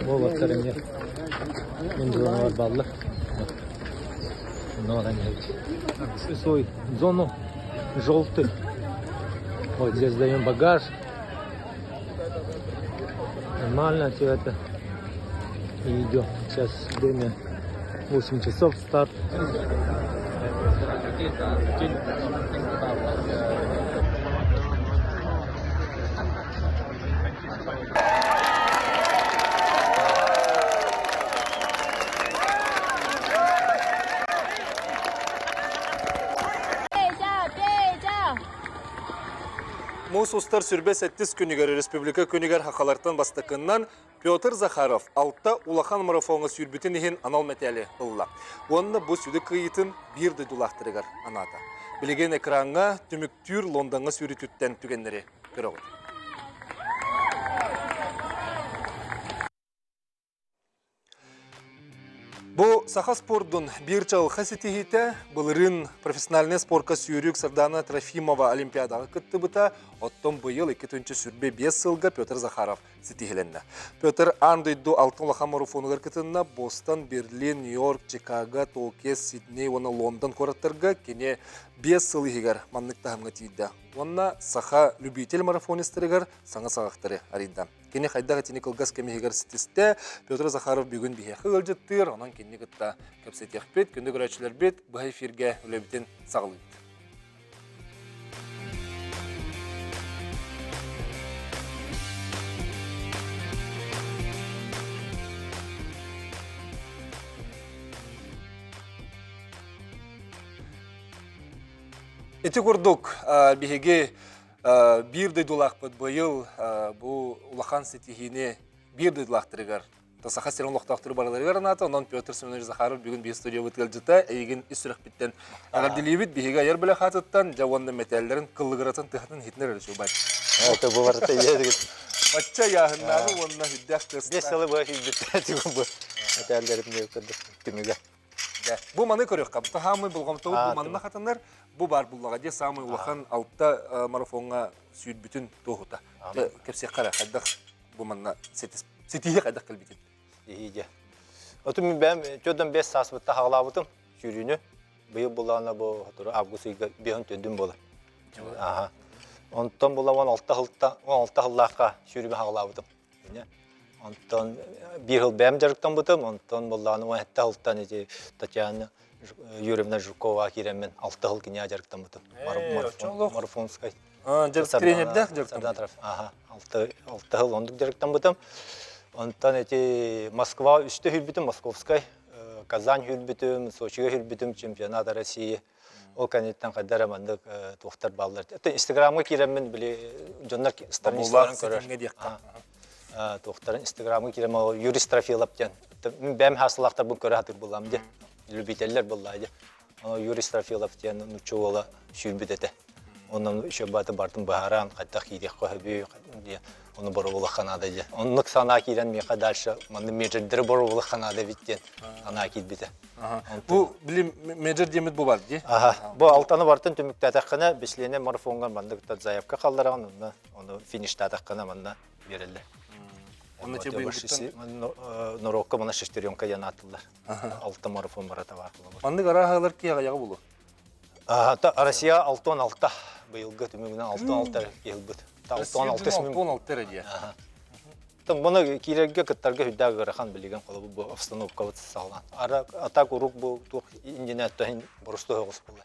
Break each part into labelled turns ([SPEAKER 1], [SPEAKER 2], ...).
[SPEAKER 1] Вот вот каремне. Зона var ballı. Ну, они свой зону желтый. Вот здесь даем багаж. Нормально все это. И идем. Сейчас время 8 часов старт.
[SPEAKER 2] Мус устар сүрбе 7 күнігер республика күнігер хақалартан бастықыннан Петр Захаров алта улахан марафонға сүрбітін ехен анал мәтәлі ұлла. Онына бұл сүді қиытын бірді дулақтырығар аната. Білеген экранға түміктүр Лондонға сүрітіттен түгенлері көрі. Бу саха спордун бир жыл хаситихите былырын профессиональный спортка сүйрүк Сардана Трофимова Олимпиадаға кытты бұта, оттон бұйыл 2-ші сүрбе 5 сылға Петр Захаров сетихиленді. Петр андойду алтын лаха марафонығыр кытынна Бостон, Берлин, Нью-Йорк, Чикаго, Токио, Сидней, оны Лондон кораттырға кене 5 сыл егер маннықтағымға тейді. Онна саха любитель марафонистырығыр саңа сағақтары аридда. Кене хайдағы тенекіл газ кемегер сетісті Петр Захаров бүгін бейхі өлжеттір, онан кене күтті көпсетек бет, күнді көрәтшілер бет, бұхай эфирге өлебітен сағылыйды. Эти курдук бихеге бирдей дулақ бұд бұйыл бұл улахан сетихіне бирдей дулақтырығар. Тасақа серін лоқтақтыры бараларығар анаты, онан Петр Семенович Захаров бүгін бей студия өткел жыта, әйген үсірік біттен. Ағар делебет бихеге айар білі қатыттан, жауанды мәтәлілерін қылығыратын тұхатын хитінер әлі шубай.
[SPEAKER 3] Это было это едет.
[SPEAKER 2] Батча яғыннағы онына хүддәк тыста.
[SPEAKER 3] Бес салы бұл хүддәк бұл. Мәтәлдерімде өкірді түміге.
[SPEAKER 2] Бұл маны көрек қап. Тахамы бұлғамтауы бұл манына қатындар. Бұл бар бұллаға де самый улахан алтта марафонға сүйіт бүтін тоғыта. Кепсек қара қайдақ бұл манына сетихе қайдақ кәлбетін.
[SPEAKER 3] Ейде. Отым мен көден 5 сас бұтта хағылабытым жүріні. Бұйы бұлағына бұл август үйге бейін төдім болы. Онтан бұла 16 ғыллаққа жүріме хағылабытым. Онтан бір ғыл бәм жарықтан бұтым, онтан бұлағына 17 ғылттан Татьяна Юрьевна Жукова кереммен 6 ғыл кене жарықтан бұтым. Марафонскай.
[SPEAKER 2] Жарық тренердәк жарықтан?
[SPEAKER 3] 6 ғыл ондық жарықтан бұтым. Онтан Москва үсті хүлбітім, Московскай, Казань хүлбітім, Сочиға хүлбітім, чемпионата России. Ол кәнеттен қайдар амандық тоқтар балылар. Инстаграмға кереммен біле, жонлар страничаларын көрір. Тоқтарын Инстаграмға кереммен юрист трофейлап ден. Мен бәм хасылақтар бұн көрі атыр болам де. Любителер боллайды. Юрист трофейлап ден, нұчуғыла шүлбітеті. Onun şöbbatı bardım baharan, katta kiydik kohebi, onu boruvulu kanada diye. Onluk sana kiren mi kadarsa, mandı mecirdir boruvulu kanada bitten, ana kiydi bite.
[SPEAKER 2] Bu bilim mecir diyemez bu var diye.
[SPEAKER 3] Bu altanı bardım tümükte atakına, besleyene marafongan mandık da zayıfka kaldıran, onu finişte atakına mandı verildi.
[SPEAKER 2] Onun için bu yıldıktan?
[SPEAKER 3] Norokka bana şiştiriyonka yanattılar. Altı marafon barata var.
[SPEAKER 2] Mandık arağalar ki yağı bulu?
[SPEAKER 3] Россия 6-16 быйылгы түмүгүнөн 6-6 келбит.
[SPEAKER 2] 6-16 дереже.
[SPEAKER 3] Буну кирерге кыттарга хүддагы ырахан билген колу бу обстановка салган. Ата курук бу тук индинаттан бурусто хогус болду.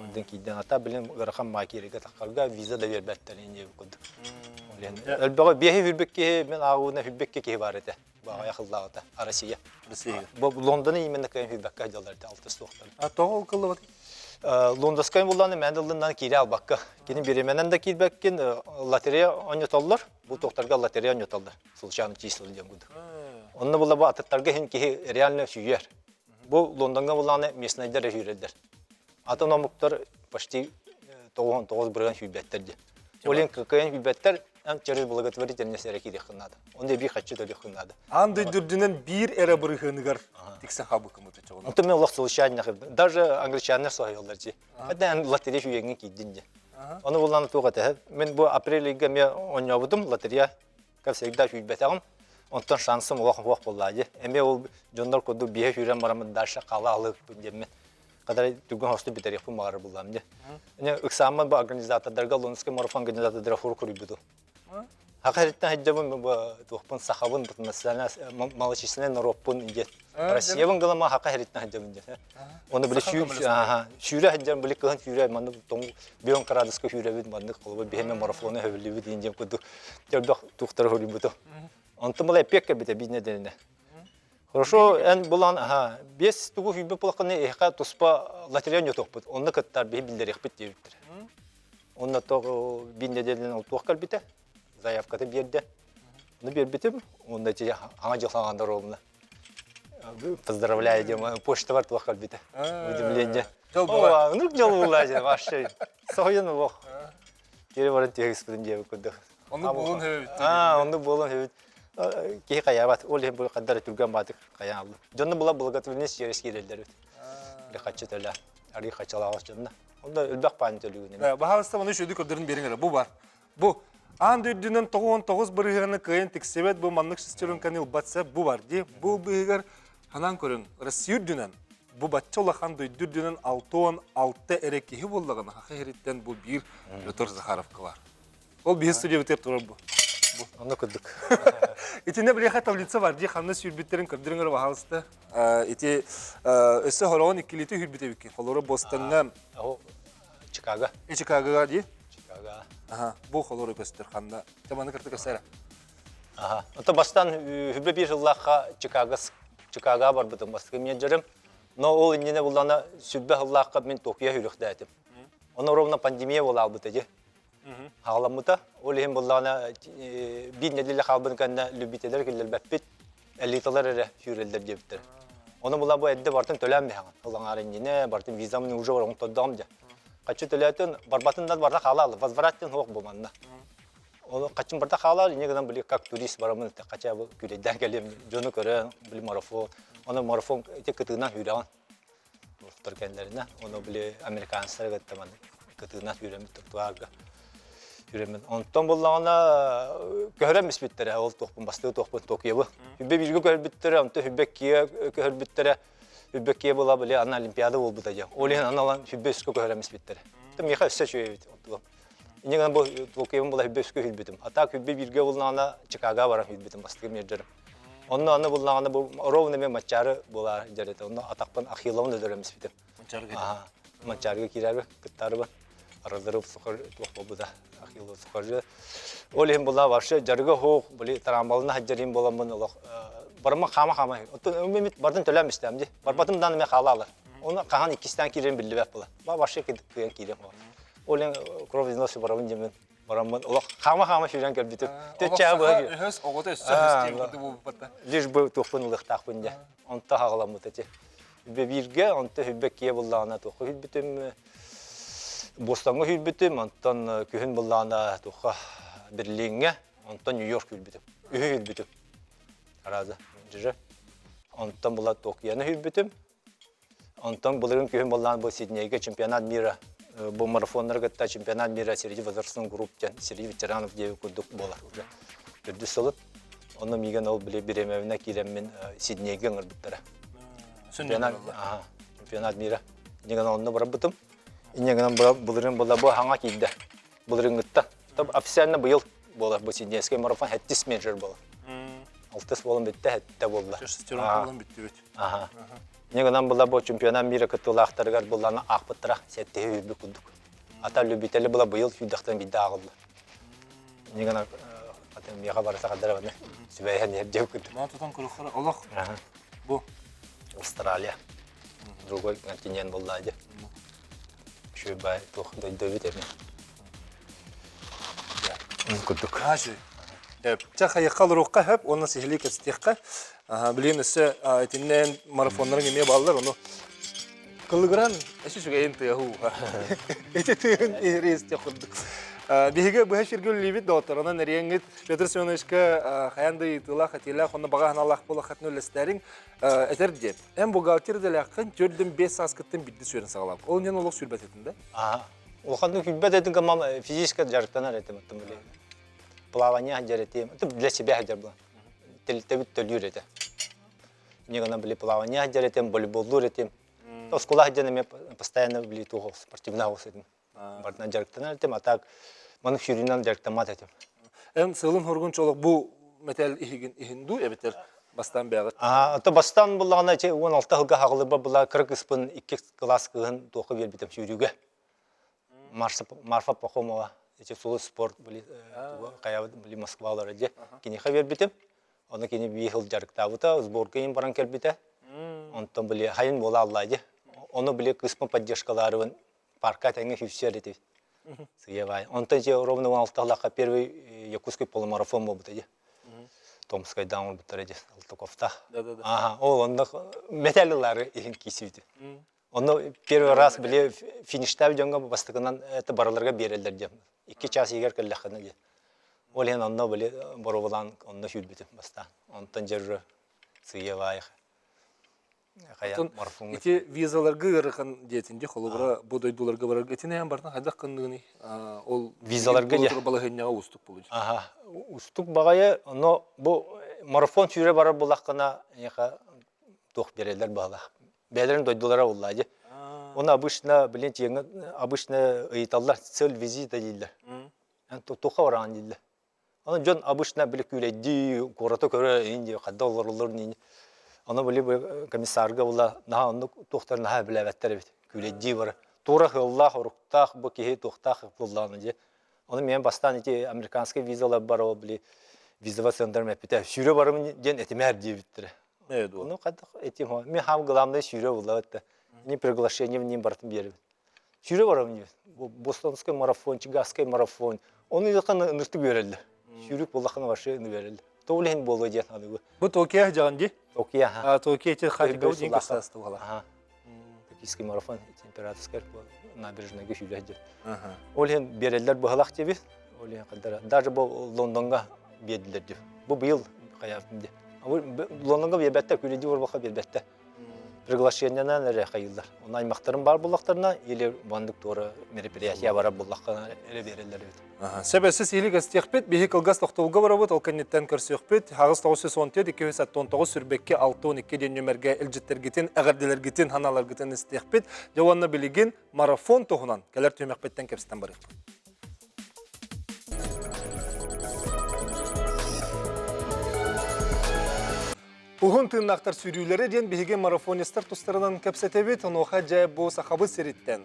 [SPEAKER 3] Ондон кийден ата билен ырахан макирге такарга виза да бербеттер инде куд. Элбага бехи хүрбекке мен агуна хүрбекке ке бар эте. Бага якылдагыта Россия. Бу Лондону именно кайын хүрбекке жаларды 6 стоктар.
[SPEAKER 2] Тогол кылып
[SPEAKER 3] Лондоскай булланы мәндилден кире албакка. Кини биременен да кирбеккен лотерея ойнотоллар. Бу токтарга лотерея ойнотоллар. Случайно число дем буду. Онны була бу аттарга хин ки реально сүйер. Бу Лондонга булланы местнайдар жүрелдер. Атономуктар почти 9 бирген хүбеттер. Олен кайын хүбеттер через благотворительный сереки дехнада. Онда би хачы да дехнада.
[SPEAKER 2] Андай дүрдүнөн бир эре биргенигер тиксен хабыкымыты чогон.
[SPEAKER 3] Онда мен лох случайно даже англичандар союлар жи. Адан лотерея юеңге кидинде. Оны булланы тогата. Мен бу апрелге мен ойнабыдым лотерея. Как всегда хүбетагым. Онтон шансым олақ болды. Эме ол жондар коду бие хүрен барамын даша қала алып демен. Кадай түгөн хосты битерек бу мағар булам де. Эне ыксамын бу организаторларга Лондонский марафон организаторлары хор көрүбүдү. Hakikaten hacabın bu tohpun sahabın mesela malışısına Avrupa'nın ince Rusya'nın galama hakikaten hacabın ince. Onu bile şüre hacabın bile kıhan şüre mandı tom biyon karadıska şüre bit mandı kolba biheme marafonu hevli bit ince kudu. Jabda tuhtar holi budu. Антон была пекка бите бизнес денег. Хорошо, эн булан без тугу хибе полакны эха туспа лотерея не топут. Онны каттар бе билдерек бит диптер. Онны то бизнес денег ол тохкал бите. Заявкаты берди. Ну бербитим, онда те аңа жылсаңандар олмна. Поздравляю, дем, почта бар тохкал бите. Удивление. О, ну жол улазе вообще. Сойын лох. Кери баран тегис битим дебе кудды.
[SPEAKER 2] Onu bulun hövüt.
[SPEAKER 3] Onu bulun hövüt. Ки каябат, ол hem bu kadar turgan batık kayalı. Jonda bula bulgatılnes yeres girelder. Де качытыла. Ари качалаак jonda. Onda ölbak pantelüğüne.
[SPEAKER 2] Bahalsta bunu şöyle kördürün beringer. Bu var. Bu Andürdünün 99 bırıgını kıyın tiksebet bu manlık sistemün kanil batsa bu var diye. Bu bırıgır hanan körün. Rasiyürdünün bu batça olakan dürdünün 6 erekehi bollağını hakikaten bu bir Pyotr Zakharov var. Ol bir stüdyo biter turur bu.
[SPEAKER 3] Onu kuduk.
[SPEAKER 2] İçinde bir yaha tablitsa var diye hamle sürbitlerin kördürüngür bahalsta. İti öse horon ikiliti hürbite bükü. Kolora Boston'dan.
[SPEAKER 3] O Chicago.
[SPEAKER 2] Chicago'ga diye.
[SPEAKER 3] Chicago.
[SPEAKER 2] Aha, bu kolora göster handa. Tamanı kırtık göster.
[SPEAKER 3] Aha. Ota bastan hübe bir yıllakka Chicago var butum baskı menjerim. No ol inne bulana sübbe yıllakka men Tokyo'ya hürük dätim. Onu rovna pandemiya bolal butaje. Hağlamıta olihim bulana bir nedile halbın kanna lübiteler killer bepit elitalar ere hürelder debitler. Onu bula bu edde bartın tölenme hagan. Olan arendine bartın vizamın ucu var onu toddam ja. Kaçı töletin barbatından barda halal vazvaratın hoq bulmanda. Onu kaçın barda halal ne kadar bile kak turist baramın te kaça bu güleden gelim jonu kören bile marafon. Onu marafon te kıtına hüran. Muhtar kendilerine onu bile Amerikanlar gittiman kıtına hüran tutuaga. Yüremin. Ondan bollağına köhremiş bittere. Ol tohbun bastığı tohbun Tokyo'yu. Hübbe birgü köhür bittere. Ondan hübbekiye köhür bittere. Hübbekiye bola bile ana olimpiyada ol butaca. Olihin analan hübbe üskü köhremiş bittere. Tam yaka üstü şöyle bit. İnegana bu Tokyo'nun bola hübbe üskü hübbitim. Atak hübbe birgü bollağına Chicago'ya varan hübbitim bastığım yerlerim. Ondan ana bollağına bu rovne me maçarı bola jarete. Ondan atakpan ahilavın ödüremiş bitim. Maçarı kirarı kıttarı var. Aralarıp sokar tohbu da. Akıllı sokarcı. Olihim bola varşı jargı hoq buli tarambalına haccarim bolamın olaq. Barma xama. Otun ümit bardan tölenmiş demdi. Barbatımdan me xalalar. Onu qahan ikisinden kirin billi bep bola. Ba varşı kiyen kiren. Olin kroviznosu baramın jemin. Baramın olaq xama şuran gelbiti. Teçe bu.
[SPEAKER 2] Hös oğuta söz bu bata.
[SPEAKER 3] Liş bu tohbun olaq taqbınca. Onta hağlamı teçe. Be birge onta hübbekiye bollağına toxu hübbitim. Bostan'a hürbütüm, ondan kühün bullağına toxa Berlin'e, ondan New York hürbütüm. Ühü hürbütüm. Araza, cırı. Ondan bulla Tokyo'na hürbütüm. Ondan bulurun kühün bullağına bu Sidney'e çempionat mira. Bu marafonlara gıtta çempionat mira Sergi Vazarsın grupcan, Sergi Veteranov diye kurduk bolar. Gördü solun. Onun migen ol bile bir emevine kiremin Sidney'e gıngırbıtlara. Çempionat mira. Nigen onunla bırakbıtım. İnegenen bulurun bola bu hanga kidde. Bulurun gıtta. Tabi ofisyalne bu yıl bola bu Sidney'e marafon hettis menajer bola. Altıs bolun bitti hette bolla.
[SPEAKER 2] Testosteron bolun bitti bit.
[SPEAKER 3] Aha. İnegenen bola bu çempionat mira kıtılı aktargar bollarına akbıttıra sette hübbi kudduk. Ata lübiteli bola bu yıl hüddaktan bir dağıldı. İnegenen atem yağa varsa kadar bana sübeyhen yercev kudduk.
[SPEAKER 2] Ma tutan kırıkları Allah. Bu
[SPEAKER 3] Avustralya. Другой континент боллады. Şu bay toh dövüt emin. Kurduk.
[SPEAKER 2] Haşi. Çaka yakal ruhka hep onun sihirlik istikka. Bilin ise etinden marafonların yemeğe bağlılar onu. Kılıgıran eşi şu gayin tuyahu. Etitün ihri istikurduk. Bihiga bu heşir gül libit doğutar. Ona nereye git. Pyotr Semyonovичка hayandı yıtıla hatila. Ona bağıhan Allah bola hatnul isterin. Eter diye. Hem bu galtiri de lakın. Gördüm 5 saskıttın bitti söylen sağlam. Onun yanı oluk sürbet etinde.
[SPEAKER 3] Олханды хүлбет этин камам физически жарыктанар этим аттым биле. Плавание жарытым. Это для себя жар был. иттелитебит төлүр эте. Мне гана были плавание жаретем, волейбол этим. То школа где мы постоянно были туго спортивный хаус этим. Бартна жарктан этим, а так манык шүринан жарктамат этим.
[SPEAKER 2] Эн сылын хоргун чолок бу метал ихинду эбетер бастан бягыт.
[SPEAKER 3] То бастан буллагана 16 жылга хагылып була 40 испын 2 класс кыгын токы бербитем шүрүгө. Марфа Пахомова эти сулы спорт были кая были Москвалар эде. Кини хабер битем. Оны кини бихил жарктабыта сборга им баран келбите. Онтон были хайын бола аллайды. Оны были кыспын поддержкаларын парка теңе хүчер эти. Сыевай. Онтон же ровно 16 жылга первый якутский полумарафон болбута эде. Томской даун бутареди Алтуковта.
[SPEAKER 2] Да.
[SPEAKER 3] Ол онда металлылары ихин кисибити. Оны первый раз были фиништап жонга бастыгынан это бараларга берелдер дем. 2 час егер келлехне ди. Ол ен онда были боровулан онда хүлбити баста. Онтан жер сыевай. Кая марафон.
[SPEAKER 2] Эти визаларга гырыкан детинде холубра бодойдуларга барар кетинен бардан хайдак кындыгыны. Ол
[SPEAKER 3] визаларга же
[SPEAKER 2] балагынняга устук болуч.
[SPEAKER 3] Устук багая, но бу марафон сүре барар булаккана яка тох берелер бала. Белерин дойдулара уллады. Оны обычно, блин, обычно италлар цель визита дилер. Тоха баран дилер. Аны жон обычно биле күледи, корото көрө инде кадда олорлор ни. Аны биле комиссарга була, на аны тохтар на билебеттер бит. Күледи бар. Тура Аллах руктах бу ки тохтах булланы ди. Аны мен бастан эти американский визалар бар ол биле визовый центр мепте. Шүрө барым ден этимер дибиттер. Ну, когда эти мы хам главное шүрө булат. Не приглашение в ним бартын берип. Шүрө барым не. Бостонский марафон, Чигасский марафон. Оны якын ныртып берелди. Шүрүк булакны башы берелди. Тоулен болу ден аны.
[SPEAKER 2] Бу Токио жаганди?
[SPEAKER 3] Токио.
[SPEAKER 2] Токио те хатыга ден кастасты бала.
[SPEAKER 3] Токийский марафон императорский набережныйга шүрөдү. Олен берелдер бахалак деби. Олен кадара. Даже бу Лондонга бердилер деп. Бу быйыл каябында. Лондонга бебетте күледи борбака бербетте. Приглашениянан эре кайылдар. Оны аймактарын бар булактарына или бандык тора мероприятие бара булакка эре берелер бит.
[SPEAKER 2] Себесиз илик астекпет бихи кылгас токтолга барабыт ол кеннеттен көрсөкпет. Хагыс 910 279 сүрбекке 612 ден нөмерге илжиттергитин, агардилергитин, ханаларгитин астекпет. Жаванна билигин марафон тогунан келер төмөкпеттен кепстен барып. Угун тыыннактар сүрүүлері ден бейген марафонистар тустарынан кәпсетебет, оноға жай бұл сақабы сереттен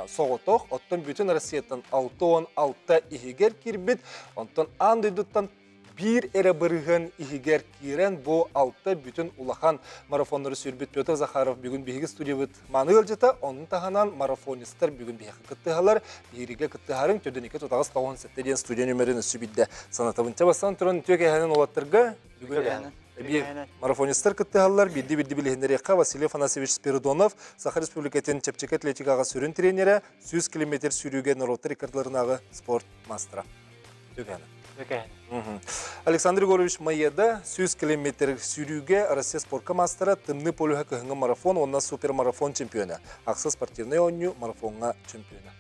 [SPEAKER 2] соғытоқ, оттан бүтін Россияттан 6-10-6 ихигер кирбет, онтан андыйдыттан bir әрі бірігін ихигер кирен бұл 6 бүтін улахан марафонлары сүрбет. Петр Захаров бүгін бейгі студиябыт маны өлжеті, оның тағанан марафонистар бүгін бейгі күттіғалар, бейгіге күттіғарын төдінеке тұтағыз 97 ден студия нөміріні сүбітді. Санатабынча бастан тұрын төк әйхәнен олаттырға бүгін марафонистар кыттыгаллар бидди билихинерекка Василий Афанасьевич Спиридонов Саха Республикатын чепчек атлетикага сүрүн тренері 100 км сүрүүгө народты рекордларынагы спорт мастера. Александр Егорович Майеда 100 км сүрүүгө Россия спортка мастера тымны полуга кыгыңы марафон, онна супермарафон чемпионы. Аксы спортивный онню марафонга чемпионы.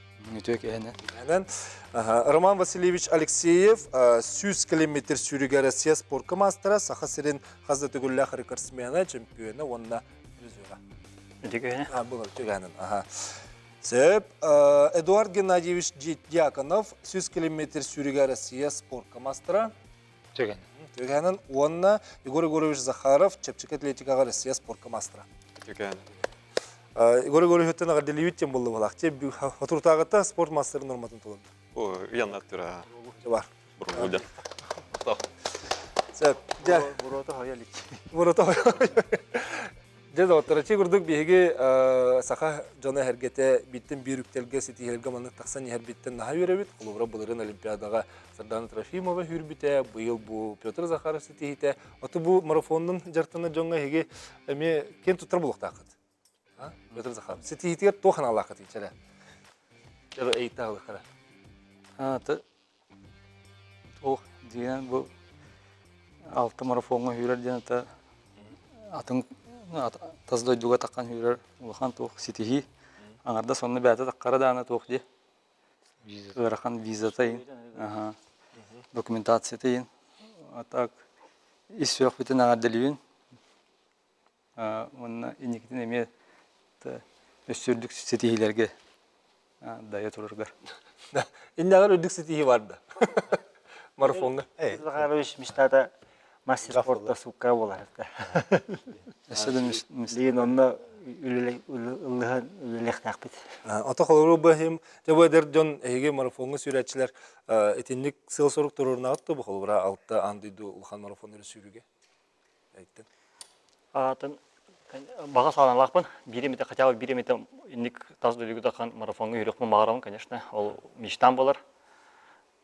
[SPEAKER 2] Роман Васильевич Алексеев 100 км сүрүүгө Россия спортка мастера, Саха Сирин Хазда Төгүллах рекордсмена чемпионы, онна жүзөга. Сөп, Эдуард Геннадьевич Дьяконов 100 км сүрүүгө Россия спортка мастера. Төгәнен, онна Егор Егорович Захаров чепчек атлетикага Россия спортка мастера. Егор Егорович өттен ағарделевиттен болды болақ. Отыртағыта спорт мастері норматын толады.
[SPEAKER 4] О, яна тұра.
[SPEAKER 2] Бар.
[SPEAKER 4] Бұрғылды.
[SPEAKER 2] Бұроты хайалик. Бұроты хайалик. Деді отырачы күрдік бейге сақа жана әргеті биттен бір үктелге сеті елге маңы тақсан ер биттен наға өребет. Құлыбыра бұлырын Олимпиадаға Сардана Трофимова үрбіте, бұйыл бұл Петр Захаров сеті хейте. Оты бұл марафонның жартыны жоңға еге кен тұттыр бұлық тақыд. Петр Захаров. Сети хитер тохан алақы тейчері. Жабы әйті ағылы қара.
[SPEAKER 5] Тоқ деген бұл 6 марафонға үйрер ден атын таздойдуға таққан үйрер ұлақан тоқ сетихи. Аңарда сонны бәті таққары дағына тоқ де. Өрақан виза тайын, документация тайын. Атақ issök bütün ağırdeliyin. Onunla inikten eme ösürdük setihilerge daya tururgar.
[SPEAKER 2] İnneğer ödük sitihi vardı. Marafonga.
[SPEAKER 6] Zaharoviç müştahda mastер спорта сукка болар.
[SPEAKER 5] Esedin
[SPEAKER 6] Лин онна ылыхан үлелек тақпит.
[SPEAKER 2] Ата холору бахим жабы дер жон эге марафонга сүрәтчиләр этинник сыл сорук турурна атты бу холора алтта андыйду улхан марафоннары сүрүгө. Айттым.
[SPEAKER 6] Атын баға саланалақпын. Биремете хотя бы биремете инник таз дөйгү таққан марафонга үйрөкмө мағарамын, конечно. Ол мечтам болар.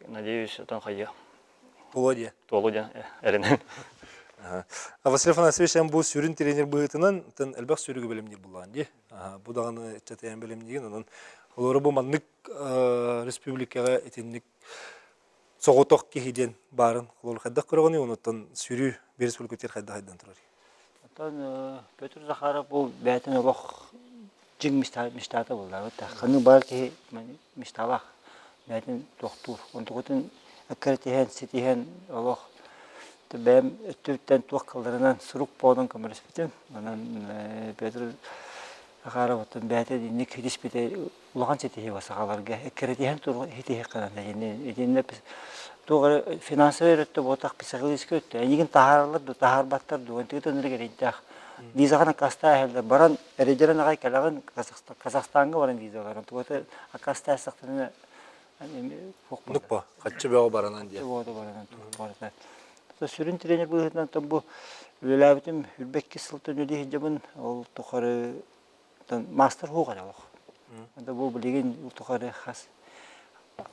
[SPEAKER 6] Надеюсь, отан хайя.
[SPEAKER 2] Володя.
[SPEAKER 6] Толудя эренен.
[SPEAKER 2] А Василий Афанасьевич бу сүрүн тренер быгытынан тын элбак сүрүгө белемдер булган ди. Бу даганы чатаян белемдеген анан олору бу маннык республикага этинник соготок кихиден барын олор хадда көргөнү онуттан сүрү бир республика тер хадда хайдан турар.
[SPEAKER 6] Отан Петр Захаров бу бәтен олох жиң мечтата болды. Вот ханы бар ки мечталах. Бәтен доктор. Онтоготын аккертиһен ситиһен олох бәм өттүттен туак кылдырынан сурук бодон көмөрөспүтүм. Анан Петр Захаровтун бәте динник хидиспите улаган сетиһи басагаларга аккертиһен тур хитиһи кананда эдинне тугары финансовый өттө ботак психологический өттө. Энигин тахарлар ду тахарбаттар ду онтигитен регеритах. Визагана каста хелде баран эрежерен агай калагын Казахстанга баран визалар. Онтогота акаста сактыны
[SPEAKER 2] Нукпа, хатчы бәгө баранан дия.
[SPEAKER 6] Вода баранан турбарда. Сүрүн тренер быгытынан там бу лелабитим үрбекки сылтын үле хижабын ол тохары мастер хуга да. Анда бу билеген тохары хас.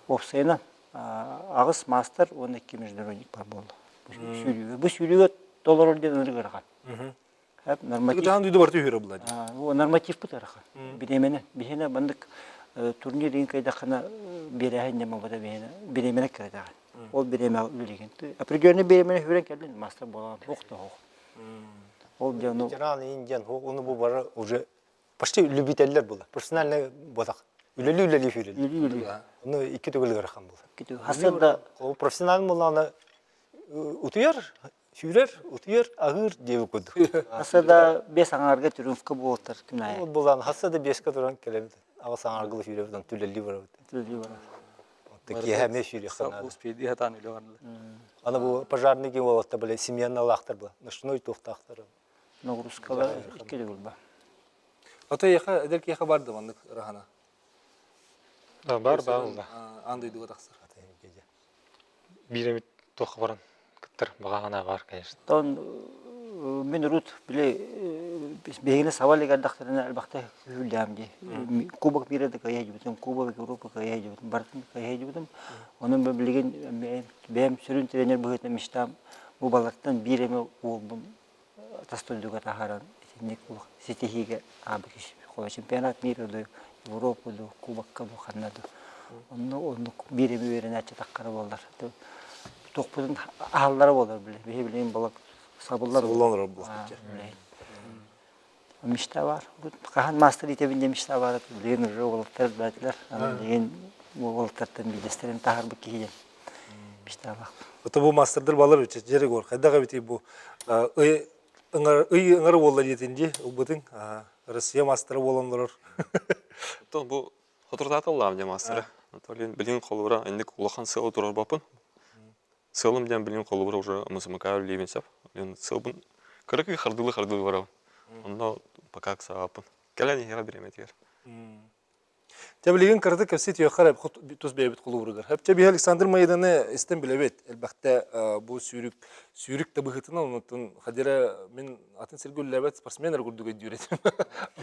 [SPEAKER 6] Опсена агыс мастер 12 международник бар болду. Бу сүрүгө доллар деп ыргырган. Хап норматив.
[SPEAKER 2] Жан дүйдө бар түйрө булады.
[SPEAKER 6] Бу норматив бутараха. Биремени бихена бандык турнир инкайда хана берәһен нема буда биремене кердә. Ол биреме үлеген. Определенный биремене хүрен келдин мастер болган. Хокта хок. Ол жаны
[SPEAKER 3] Ветеран индиан, оны бу бары уже почти любительлер булды. Профессиональный бодак. Үлели хүрел. Оны ике түгел гархан булды.
[SPEAKER 6] хасында
[SPEAKER 3] Ол профессиональ булганы утуяр, хүрер, утуяр, агыр деп көдү.
[SPEAKER 6] хасында 5 аңарга трюмфка болтыр күнай.
[SPEAKER 3] Ол булган хасада 5 туран келебди. Ағасан аргылы хүрерден түлелли бар. Такие хәме хүрер хана.
[SPEAKER 5] Успеди хатан үлөгән.
[SPEAKER 3] Аны бу пожарники болотта беле семьяны лахтыр бу. Ночной тохтахтыр.
[SPEAKER 6] Нагрузкалар ике түгел ба.
[SPEAKER 2] Ата яха эдер яха барды мандык рахана.
[SPEAKER 7] Бар ол да.
[SPEAKER 2] Андыйдыга таксыр.
[SPEAKER 7] Биремит тоқ баран кыттыр бағана бар, конечно.
[SPEAKER 6] Тон мен рут биле бегине савал гаддактарына албакта хүлдәмди. Кубок бирәдә кая җибетем, Кубок Европа кая җибетем, бартын кая җибетем. Оның билеген бәм сүрүн тренер быгытны миштам бу балаттан биреме улбым тастылдыга тахаран ник сетихиге абыш хо чемпионат мира да Европа да Кубок кабу ханнады. Оны биреме беренә чатаккары болдар. Токпудын аллары болар билен балак сабыллар
[SPEAKER 2] Улланыр булды.
[SPEAKER 6] Мишта бар. Кахан мастер итебинде мишта бар. Лен жолтар батлар. Лен волтартан бидестерен тахар бикиген. Мишта бар.
[SPEAKER 2] Ата бу мастердер балар үче жере гор. Кайдага бити бу ыңар болла жетинди убутун Россия мастеры болондорор.
[SPEAKER 4] То бу хотурдатыллам де мастера. Толин билин колура индик улахан сыл турар бапын. Сылым ден билин колура уже мусымка левенсап. Лен сылбын кырык хардылы барам. Онда пока сапын. Келени хера биреметер.
[SPEAKER 2] Тәбилеген кырды кепсет яхарап тус бебит кулургар. Хәп Тәби Александр Майданы истен билебет. Әлбәттә бу сүрүк табыгытына онтон хадира мен атын сергүлләбәт спортсменнар гүрдүгә дөрет.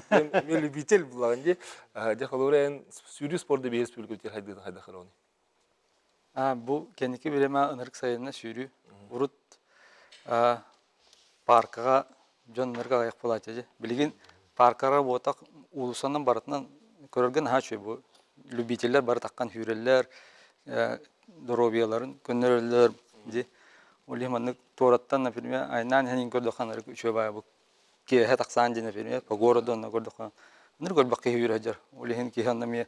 [SPEAKER 2] Мен любитель булаган ди. Дә халурен сүрү спортда бес бүлгүтер хайда хароны.
[SPEAKER 5] Бу кеники билеме ынырык сайына сүрү урут паркага жоннорга аяк болат эже. Билген паркага ботак улусандан баратынан көрөлгөн хачы бу любительлер бар таккан хүреллер, доробияларын көннөрөлөр ди. Улиманны тораттан, например, айнан ханин көрдөкандар үчө бая бу ке хатаксан ди, например, по городу на көрдөкан. Ныргөл бакы хүрәҗәр. Улиһин ки ханнаме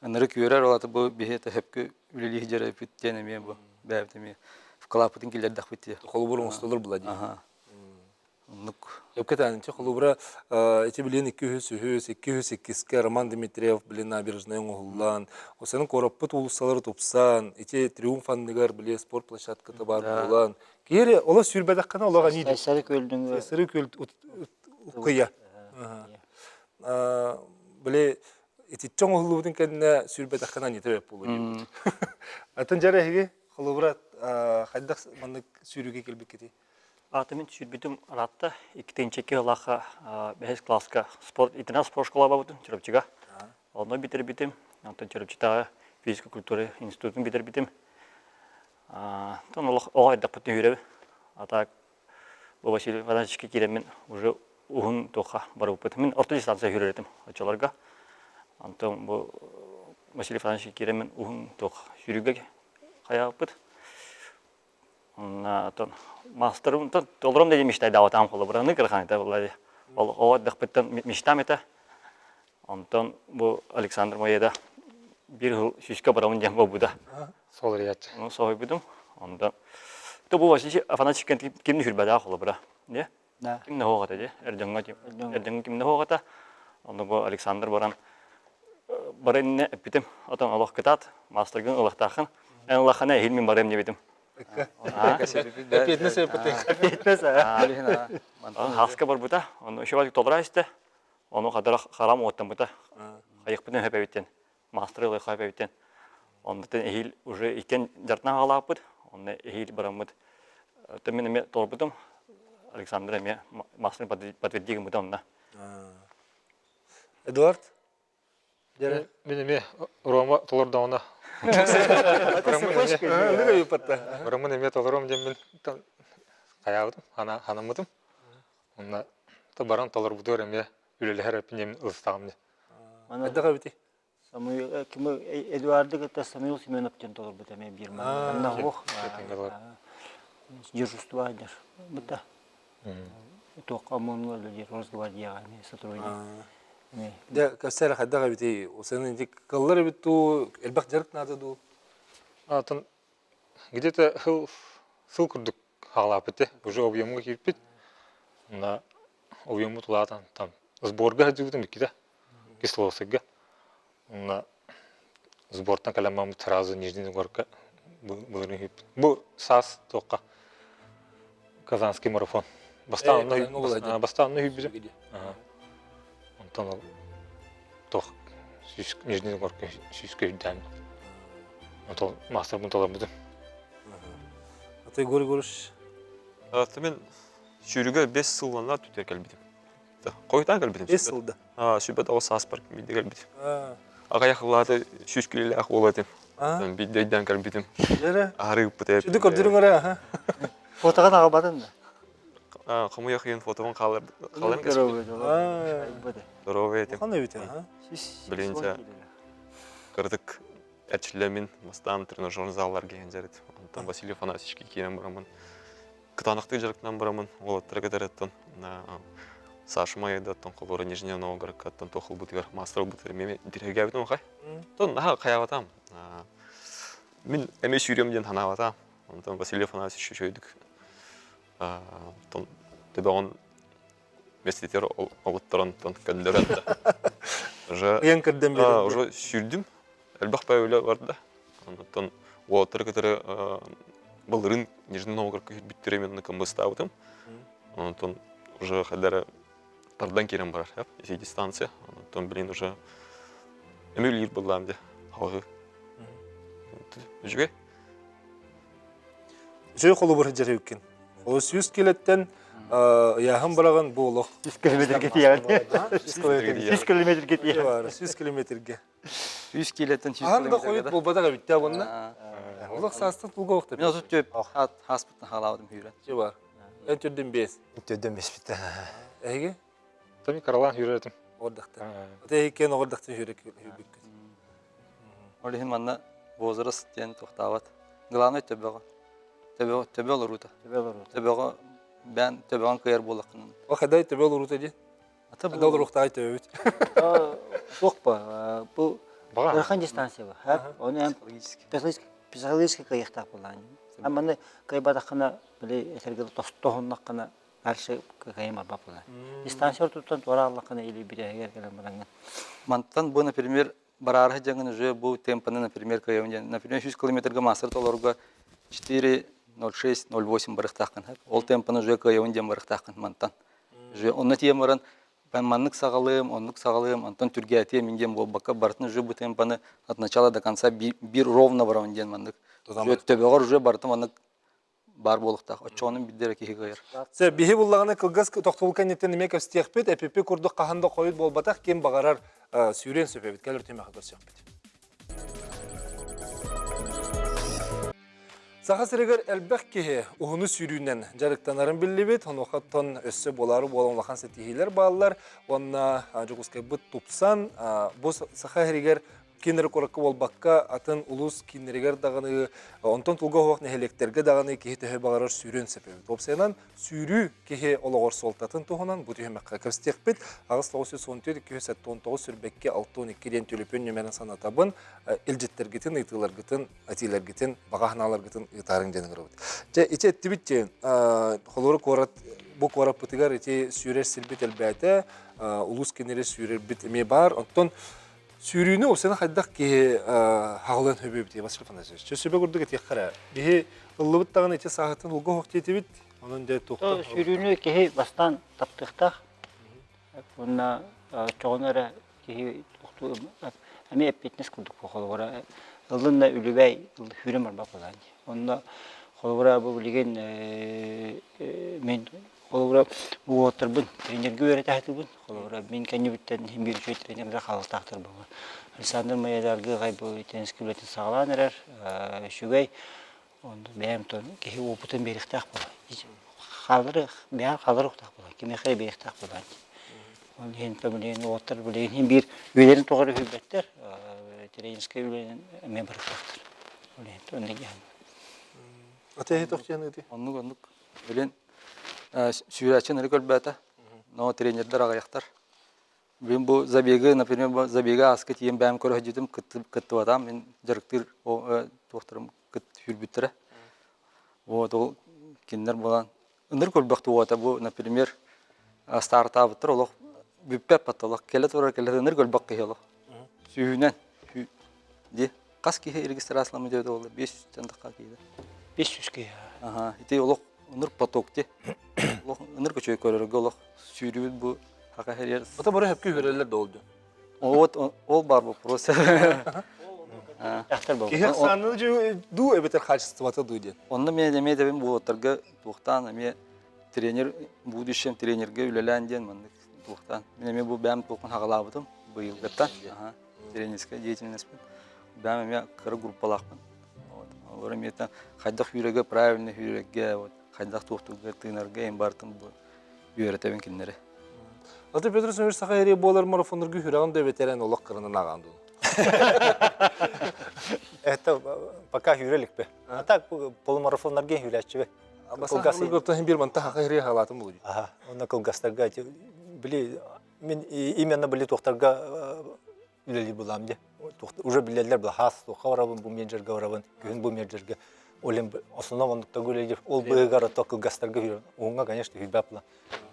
[SPEAKER 5] нырык хүрәр алаты бу бихете хепке үлели хижәре биттене ме бу бәбтеме. вкалапытын келердах битти.
[SPEAKER 2] Холубурун устолор була ди.
[SPEAKER 5] Ага. Нук.
[SPEAKER 2] Эпкетанчы холубура эти билен 200 Роман Дмитриев билен набережная оңуллан. Осының короппут улуссалары тупсан, эти триумфандыгар биле спорт площадката бар болан. Кері ола сүрбәдаққана олаға не деп?
[SPEAKER 6] Сайсары көлдің
[SPEAKER 2] Сыры көл укыя. Биле эти чоң улубудын кенне сүрбәдаққана не деп болу. Атын жара хеге холубура хайдақ мандык сүрүге келбек кети.
[SPEAKER 8] Атымен сүрбітім аратта, икітен чеке олаққа бәхес класска интернат спорт школа бабытын, чырыпчыға. Олны бітір бітім, антон чырыпчытағы физика культуры институтын бітір бітім. Тон оғай дақпытын үйребі. Атақ, бұл Василий Ивановичке керемен уже ұғын тоққа бары ұпыты. Мен орта дистанция үйреретім очаларға. Антон бұл Василий Ивановичке керемен ұғын тоққа жүріге қая ұпыт. Антон мастерым толром dedi мечтайды аватам қолы бұраны кірхан еті бұлады. Ол оғат дақпыттан мечтам еті. Антон бұл Александр Майеда бір ғыл шүшке барамын жан бұл бұда.
[SPEAKER 7] Сол рият.
[SPEAKER 8] Соғай бұдым. Антон бұл Василий Афанасьев кемді жүрбәді қолы бұра. Кемді оғат еді. Әрдіңі кемді оғата. Онда бұл Александр баран барайынне әппетім. Отан алақ кітат. Мастерген ұлақтақын. Ән ұлаққана әйілмен барайым не бетім.
[SPEAKER 2] Әпетнес әпеті.
[SPEAKER 8] Әпетнес. Хаска бар бұта. Оны үші толыра істі. Оны қадыра қарам оттан бұта. Қайық бұтын өп әбеттен. Мастыры ұлай қайып әбеттен. Ондықтан әйіл уже икен жартына қалап бұд. Оны әйіл барам бұд. Төмен әме толыр бұдым. Александр әме мастырын подтвердеген бұда онына.
[SPEAKER 2] Эдуард?
[SPEAKER 7] Мен эме Рома толордауна. Роман эме толором дем мен каябытым, ханамытым. Онда баран толор будор эме үлелер эпинем ыстагым.
[SPEAKER 2] Эдуард бити.
[SPEAKER 6] Самуил ким Эдуарды гата Самуил Семенов тен толор бута мен бирма. Анна ох. Дежурство адер. Бута. Тока монго дер разговаривая сотрудник.
[SPEAKER 2] Да, кастер хадага бити. Осының дик каллар биту элбак жарык надыду.
[SPEAKER 7] Атын где-то сыл курдук халап бите. Уже объемга кирпит. На объему тулатан там сборга хадыгытым икида. Кисловсыга. На сбортан каламам сразу нижний горка. Бу САС тока. Казанский марафон. Бастан хибиже. Антон тох нижний горка шишка дан. Антон мастер бунталар буду.
[SPEAKER 2] Атай гориш.
[SPEAKER 4] Мен шүріге 5 сылланна түтер кәлбедім. Қойтан кәлбедім.
[SPEAKER 2] 5 жылда.
[SPEAKER 4] Шүбет оғы саспар кәлбеді кәлбедім. Ағаяқ қылады шүшкелелі ақ оладым. Биддейден кәлбедім.
[SPEAKER 2] Жәрі?
[SPEAKER 4] Ағыры ұппыты әп.
[SPEAKER 2] Шүді көрдірің ара?
[SPEAKER 6] Фотоға таға бадың да?
[SPEAKER 4] Қымыяқ ең фотоған қалар Здоровый етім.
[SPEAKER 2] Қандай беті?
[SPEAKER 4] Білінше кірдік әрчілермен мастан тренажерный заллар келген жарайды. Онтан Василий Афанасьевичке кейінен барамын. Кытанақтық жарықтан барамын. Ол аттырға дәреттен. Саша Майда, тон қолыры Нижний Новгород, тон тоқыл бұтығар мастер бұтығар. Меме дирегі әбітім оқай. Тон наға қаяватам. Мен әме сүйремден танаватам. Онтан Василий Афанасьевич шөйдік. Тон төбәғын местетер олыттырын кәндер әтті.
[SPEAKER 2] Ең кірден бері?
[SPEAKER 4] Уже сүрдім. Әлбақ бәуілі барды. Тон олыттыры кәтірі бұлырын Нижний Новгород көйір біттеремен кімбісті ауытым. Тон уже қадары тардан керем барар, есе дистанция. Тон білін уже әмейлер бұллам де. Хауғы. Жүге?
[SPEAKER 2] Жөй қолы бұры жәрі өккен. Ол 100 келеттен яғын бараған болық.
[SPEAKER 6] 100 километр кеті яғын. 100 километр кеті яғын.
[SPEAKER 2] 100 километрге.
[SPEAKER 5] 100 келеттен 100
[SPEAKER 2] Ағында қойыт
[SPEAKER 5] километр.
[SPEAKER 2] бұл бадаға бітті ағынна. Олық састын тұлға оқты.
[SPEAKER 5] Мен осы төп хаспыттан халавадым үйрен.
[SPEAKER 2] Же бар. Ән түрден бес.
[SPEAKER 3] Төдөн беспитте.
[SPEAKER 2] Әйге?
[SPEAKER 7] Томи Карлан үйретим.
[SPEAKER 2] Ордақта. Әтей екен ордақтың жүрек.
[SPEAKER 5] Олихин манна возраст ден тоқтават. Главный төбеға. Төбе олар рута. Төбеға бән төбеған көйер болақын.
[SPEAKER 2] О, қадай төбе олар рута де? Қадай олар ұқта айты өбіт.
[SPEAKER 6] Жоқ ба, бұл Орхан дистанция ба. Оны психологический қайықтақ болған. Аманы кайбатакына биле этергел тостохуннакына дальше кайма бапла. Дистанция туттан тораллакына или бирегер келен баранган.
[SPEAKER 5] Мантан бу, например, барарха жаңын уже бу темпаны, например, кайын, например, 100 километрга мастер толорга 4:06, 0:8 барыктакын. Ол темпаны уже кайын дем барыктакын мантан. Уже онны темаран маннык сагалым, антон түргәтия миндем бу бака бартны уже бу темпаны от начала до конца бир ровно баран ден маннык. Уже төбөгөр уже бартым маннык бар болуктак. Очоның биддер киһи гайыр.
[SPEAKER 2] Се биһи буллагына кылгас токтолукан неттен неме кастиякпет, эппе курдук каханда койут болбатак кем багарар сүйрен сөпебит, келер темаха көрсөкпет. Сахасырыгар әлбәк кеһе уһуну сүйрүүнен жарыктанарын биллибит, онохаттан өссө болары болонлахан сетихилер баллар, онна жогускай быт тупсан, бу сахасырыгар кинер коракка болбакка атын улус кинеригер даганы онтон тулга хуак нехелектерге даганы кеһи төһө багарар сүйрен сепебит. Топсенан сүйрүү кеһи олагор солтатын тухунан бу төһөмәккә кырстекпит. Агыс 917-279 сүрбекке 612-ден төлөпөн нөмерен санатабын илҗеттергитин, ытыларгытын, атилергитин, багахналаргытын ытарын денен гырыбыт. Же иче тибитче холору корат бу корап бутыгар иче сүйрер силбит элбәтә, улус кинере сүйрер бит эме бар. Онтон сүйрүүнү осена хайдак ки хаглын хөбөбүт деп басып фанасы. Сөсөбө көрдүк эти кара. Бихи ыллыбыт тагын эти саатын улга хоктетибит. Анын де тохта.
[SPEAKER 6] Сүйрүүнү кеһи бастан таптыктак. Онна чогонора кеһи тохту эми эппетнес курдук холбора. Ыллынна үлүбай хүрем бар бапалан. Онда холбора бу билген мен холбора бу отурбун тренерге өйрөтө айтылбын. Холбора мен кенебиттен бир үчү тренерге калыктактыр бу. Александр Майядалгы гайбы тенис клубетин сагаланырар. Шугай онда бәм тон кеһи опытын бериктак була. Халыры бәр халыры уктак була. Кеме хәй бериктак була. Он ген төмлен отур билген бир өйлөрүн тогары хүбәттер. Тренерская үйлерин мен барыктактыр. Олен онда.
[SPEAKER 2] Ата тохтяны ди.
[SPEAKER 5] Оннук билен сүйрәчен рекорд бәта. Но тренерлер агаяктар. Мен бу забеги, например, бу забеги аска тием бәм көрө җитем кытты адам, мен директор докторым кыт хүрбүттер. Вот ол киндер булан. Ындыр көлбәкте вата бу, например, стартап төр олох бүппеп патолох келет ора келет ындыр көлбәк кыялох. Сүйүнән ди каски регистрациялама деді ол 500 тандыкка кийди.
[SPEAKER 6] 500 ке.
[SPEAKER 5] Ага, ити олох ындыр потокти. Олох ындыр көчөй көрөргө олох сүйрүбүт бу хака херер.
[SPEAKER 2] Ата бары хепке хүрелер де oldu.
[SPEAKER 5] Вот ол бар бу просто.
[SPEAKER 6] Тахтар бу.
[SPEAKER 2] Кеһи саны жу ду эбетер качество ата ду ден.
[SPEAKER 5] Онда мен деме дебим бу оторга туктан эме тренер будущем тренерге үлеленден мен туктан. Мен бу бәм тукун хагалабытым быйыл гаттан. Ага. Тренерская деятельность. Бәм эме кыры группалакпын. Вот. Алар мета хайдак хүрәгә правильно хүрәгә, вот. Хайдак туктуга тынарга эм бартым бу. Үйрәтәбен киннәре.
[SPEAKER 2] Ата Петр Сөнөр сахайри болар марафонларга хүрәгән дә ветеран олак кырынан аганды.
[SPEAKER 3] Это пока хүрелик бе. А так полумарафонларга хүрәчү бе.
[SPEAKER 2] Басаһы гөртәһен бир манта сахайри халатым булды.
[SPEAKER 3] Ага, онда кылгастарга били мен именно били тохтарга үлели булам ди. Уже билелер бул хас тохаврабын бу менеджерге барабын, күн бу менеджерге олем основандыкта гөледи. Ол быгара токылгастарга хүрә. Онга, конечно, хүрбәплә.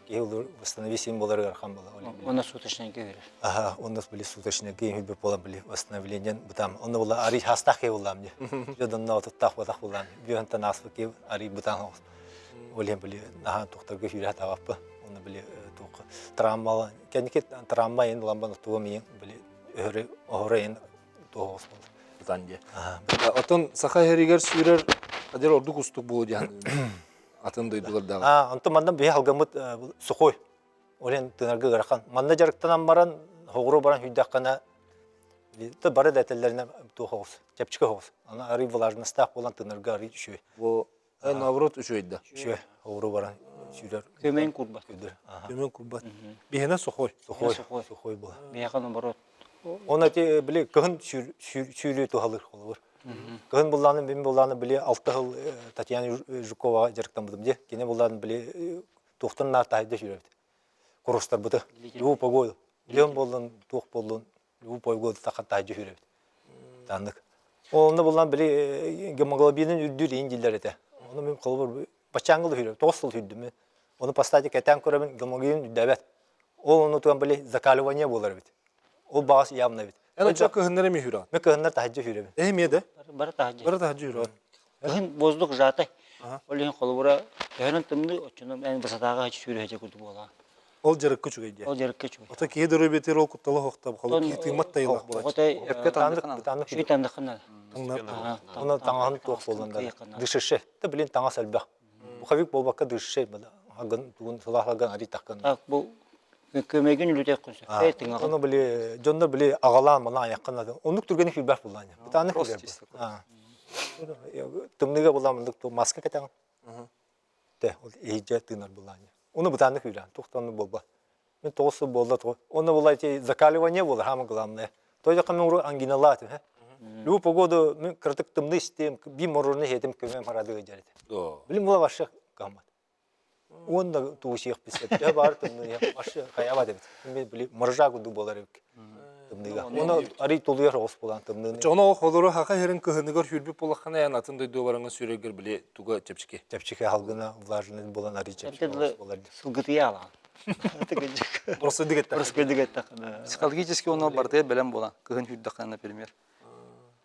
[SPEAKER 3] Кеһи восстановить боларга аркан була.
[SPEAKER 6] Онда суточный кеһи.
[SPEAKER 3] Ага, онда били суточный кеһи хүрбәп була били восстановлениен бутам. Онда була ари хастахе булам ди. Жадан на тотах булам. Бюнта насфы ке ари бутам. Олем били ага тохтарга хүрә таваппы. Онда били тох травма, кенекет травма ен ламбан туамы били Орен тоғыз болды.
[SPEAKER 2] Танде. Атын сахайригер сүйрер адер ордук устук болу жан. Атын дойдулар дагы.
[SPEAKER 3] Антон мандан бе алгамыт сухой. Орен тынарга гарахан. Манда жарыктан баран, хогро баран хүддаккана те бары дәтелләренә тоғыз. Чепчика тоғыз. Ана ари влажность так болан тынарга ари шөй.
[SPEAKER 2] Бу наоборот үшөйдә.
[SPEAKER 3] Шөй. Хогро баран сүйрер.
[SPEAKER 6] Көмән курбат.
[SPEAKER 2] Көмән курбат. Бехенә сухой.
[SPEAKER 3] Сухой була.
[SPEAKER 6] Бияхан наоборот.
[SPEAKER 3] Оны те биле кыгын сүйрүү тухалыр холор. Кыгын булланы мен булланы биле 6 жыл Татьяна Жукова жарыктан булдым де. Кене булланы биле тоқтын нартайды сүйрөбүт. Курустар буты. Луу погоду. Лем болдун, тук болдун. Луу погоду такатайды сүйрөбүт. Танык. Onda bulan bile hemoglobinin ürdür indiller ete. Onu benim kolum başangılı hürü, tostul hürdümü. Onu pastacı keten koramin hemoglobinin ürdübet. Onu tuan bile zakalovanya bolar bit. O bağış yamna bit.
[SPEAKER 2] Yani çok kıhınlara mı hüran?
[SPEAKER 3] Me kıhınlar tahacı hürü.
[SPEAKER 2] Ehmiyede.
[SPEAKER 6] Bara tahajı.
[SPEAKER 2] Bara tahacı hüran.
[SPEAKER 6] Kıhın bozduk zaten. Olin kolubura kıhının tımını oçunum en basadağı hiç sürüyecek kudu bola.
[SPEAKER 2] Ol jarık küçük eydi.
[SPEAKER 6] O jarık geçiyor.
[SPEAKER 2] Ota kiye dörü beter ol kutalı hoqta bu. Ki tıymat tayılaq bu.
[SPEAKER 6] Otay
[SPEAKER 3] Hep tanıdık.
[SPEAKER 6] şu tanıdıklar.
[SPEAKER 3] Onu tanağın toq bolanlar. Dışışı. Da bilin tağa selbə. Bu xavik bolbaqqa dışışı bada. Hagan tuğun sulahlagan ari takkan.
[SPEAKER 6] Tak bu kömegin ülüte konsa.
[SPEAKER 3] Onu bile jonda bile ağalan mana ayaqқан. Onu turgeni hülbər bulan. Bir tane hülbər. Ha. Tımnıga bulandık to maska katan. De o iyice tınır bulan. Onu bir tane hülbər. Toxtanı bolba. Men toğsu bolda to. Onu bulayı zakalovanya bolar hamı qılamlı. Toyda qamın anginalat. Lu pogodu men kritik tımны isteyim bir morunu hedim kömem haradı geceret. Bilim bula başa qamat. Onda tuğuşiq bisep. Ya bar tımны ya başa qayaba debit. Men bilim marja gudu bolar ek. Tımныга. Onu ari toluyar os bolan tımны.
[SPEAKER 2] Çoğuna o xoluru haqa herin kıhınıgar hürbü polaqana yanatın duydu varanga süreger bile tuga çepçike.
[SPEAKER 3] Tepçike halgına vlajını bolan ari çepçike bolar.
[SPEAKER 6] Сылгытыя алган.
[SPEAKER 2] Burası digette.
[SPEAKER 6] Просто кедигетта.
[SPEAKER 5] Психологически он барды белем болан. Кыгын хүддакан, например.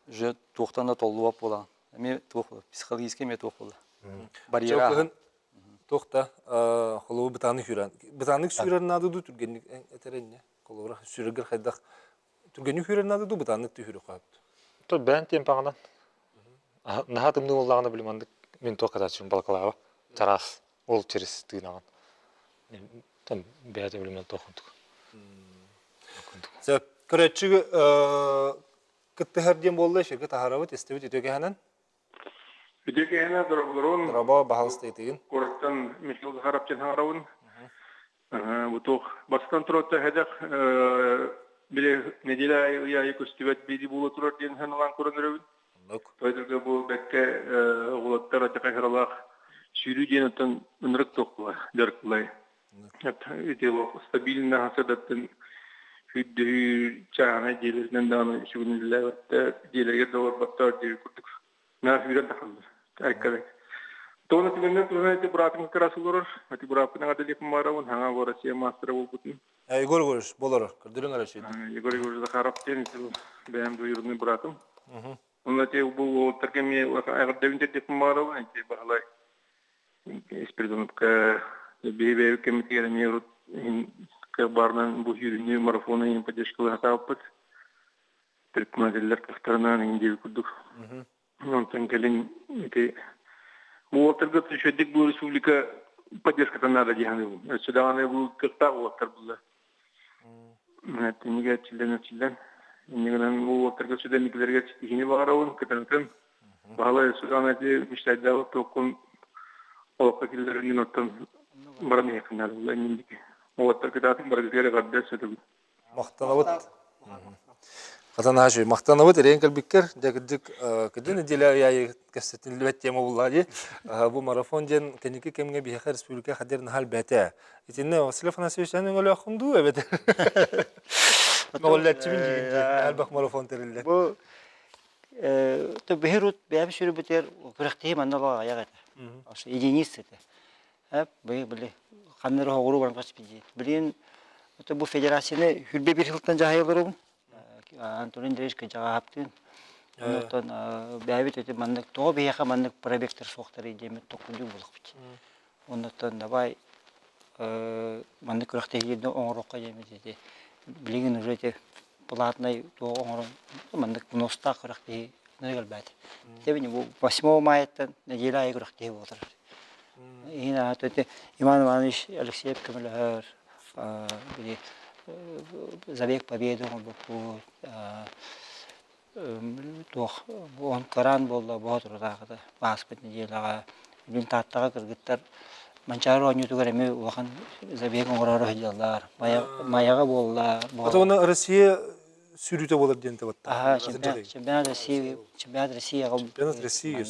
[SPEAKER 5] Же туохтанда толлуап болан. Эми туох психологически эме туох болду. Барьера.
[SPEAKER 2] Çok toxta xolu bitani hüran. Bitani sürer nadı du türgenlik eterenne. Xolura süreger xaydaq. Türgenlik hüran nadı du bitani tühürü qayıptı.
[SPEAKER 7] То бән темпағынан. Нахатымны оллағаны білімандық мен тоқата үшін балқалаға. Тарас ол через тыйнаған. Там бәді білімен тоқындық.
[SPEAKER 2] Sen köretçi kıttı her diyen bolda şirket taharavut istevit öteki hanen.
[SPEAKER 9] Öteki hanen durablarun.
[SPEAKER 2] Raba bahal isteytiğin.
[SPEAKER 9] Korktan Michel Zaharapçın haravun. Bu toq bastan turotta hedek bile nedile ayı köstüvet bidi bulu turar diyen hanalan koranırabın. Toydurga bu bekke ulatlar ataka heralaq sürü diyen atan ınırık toqla derklay. Ete o stabilne hasadatın hüddü çağına gelirden dağına şügunillah ve diyelerge doğru baktar diye kurduk. Nafiyre takıldı. Arkadaş. Doğru tümenden sonra ete bırakın karası olur. Ete bırakın adil yapım varavun. Hanga vorasiye master olbutun.
[SPEAKER 2] Igor görüş bolar. Kırdırın araşıydı.
[SPEAKER 9] Igor Zakharov diyen ete beğen duyurunu bırakın. Onun ete bu terkemiye ayar devince yapım varavun. Ete bahalay. İspiridonup ka bebeği kemiklerini mevcut. Barnan bu yürünü marafona yeni поддержкалы hatapat. Предпринимателler kaftarından indiği kurduk. Ondan gelin ete bu ortada tüşedik bu Respublika поддержкадан надо diyelim. Sudan'a bu kırkta ortada bulla. Evet, niye çilen. Niye bu ortada Sudan'dakilerge yeni varavun katanıtın. Bahala Sudan'a ete müştahide tokun olakakillerin ortadan baran yakınlar bulla indiki. Oğatlar kıtatın baragıtıyla kadar söyledi.
[SPEAKER 2] Maqtanavut. Qatan haşi maqtanavut renkel bikker degdik kedin dila ya kasetin lüvet tema bullahi. Bu marafon den keniki kemge bir her Respublika hader nahal beta. İtinne o telefona söyleşen öyle akhundu evet. Mağullatçı bin diyince albak marafon terille.
[SPEAKER 6] Bu to Beyrut bir sürü biter bıraktı mandalı ayağa. Aslında единицы. Hep böyle kanları hoğuru var kaç biji. Bilin bu federasyonu hülbe bir yıldan cahayılırım. Antonin Dreşke cahaptın. Ondan beavit öte mandık to bir yaka mandık proyektör soğukları demet tokundu bulduk biçi. Ondan da bay mandık bıraktı yedi onroqa demet dedi. Bilin ürete платный то onron mandık nosta bıraktı ne gelbet. Tabii bu 8 maydan neyle ay bıraktı otur. Yine hatta İman Ivanoviç Alexeyev Kemlahar bir Zabek Победы bu toh bu Ankaran bolda bu turda basket neyle bin tattaga kırgıtlar mançar oynuyordu göreme vakan Zabek onlara hediyeler mayaga bolla.
[SPEAKER 2] Ata onu Rusya sürüte bolar diyen tabatta.
[SPEAKER 6] Çempionat Rusya.
[SPEAKER 2] Çempionat Rusya.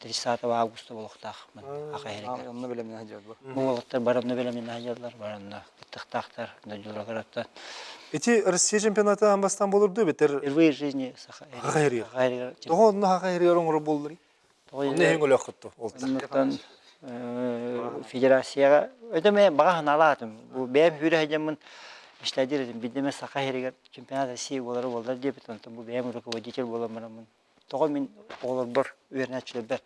[SPEAKER 6] 30 августа болуктах мен акайрыгер.
[SPEAKER 5] Онны белемне хаҗат бу.
[SPEAKER 6] Булуктар барымны белемен хаҗалар, барымны кыттыктактар, дәҗүрәгәрәттә.
[SPEAKER 2] Эти Россия чемпионаты амбастан болурду бетер.
[SPEAKER 6] Впервые в жизни
[SPEAKER 2] Хакайрыгер.
[SPEAKER 6] Хакайрыгер.
[SPEAKER 2] Тогон хакайрыгер оңор болдури. Онны эң өлө кытты.
[SPEAKER 6] Ондықтан федерацияға өтеме бағасын алатым. Бұл бәйім хүрі әдемін іштәдер едім. Бидеме сақа херігер чемпионат России болары болар деп, бұл бәйім руководитель боламын. Тоғы мен олар бір өрнәтшілі бір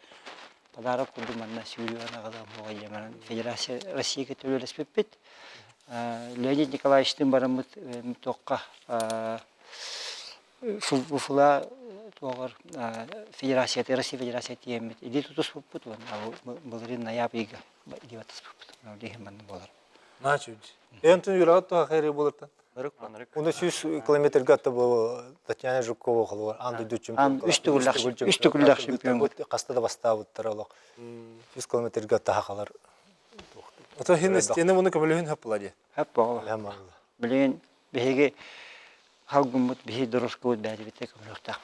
[SPEAKER 6] подарок күрдім анна сүйріуана қадам болға емаран. Федерация Россияға төлелес беппет. Леонид Николаевичтің барымыз тоққа фула тоғыр федерацияты, Россия федерацияты емет. Иди тутус бұппыт, бұлырын ноябрьға идиотыс бұппыт. Лейхен бanden болар.
[SPEAKER 2] Начуд. Энтон юрагат то хакайрыгер болыртан.
[SPEAKER 3] Оны 100 километрге атты бу Татьяна Жукова кылып, анды дүчүм.
[SPEAKER 6] Үстүгүллак чемпион.
[SPEAKER 3] Кастада бастабыттар олак. 100 километрге атты хакалар.
[SPEAKER 2] Ото хин стене муну көмөлүн хаппылади.
[SPEAKER 6] Хап багыла.
[SPEAKER 3] Лама.
[SPEAKER 6] Билген беге халгымыт беге дұрыс көт бәді бітті көміліктақ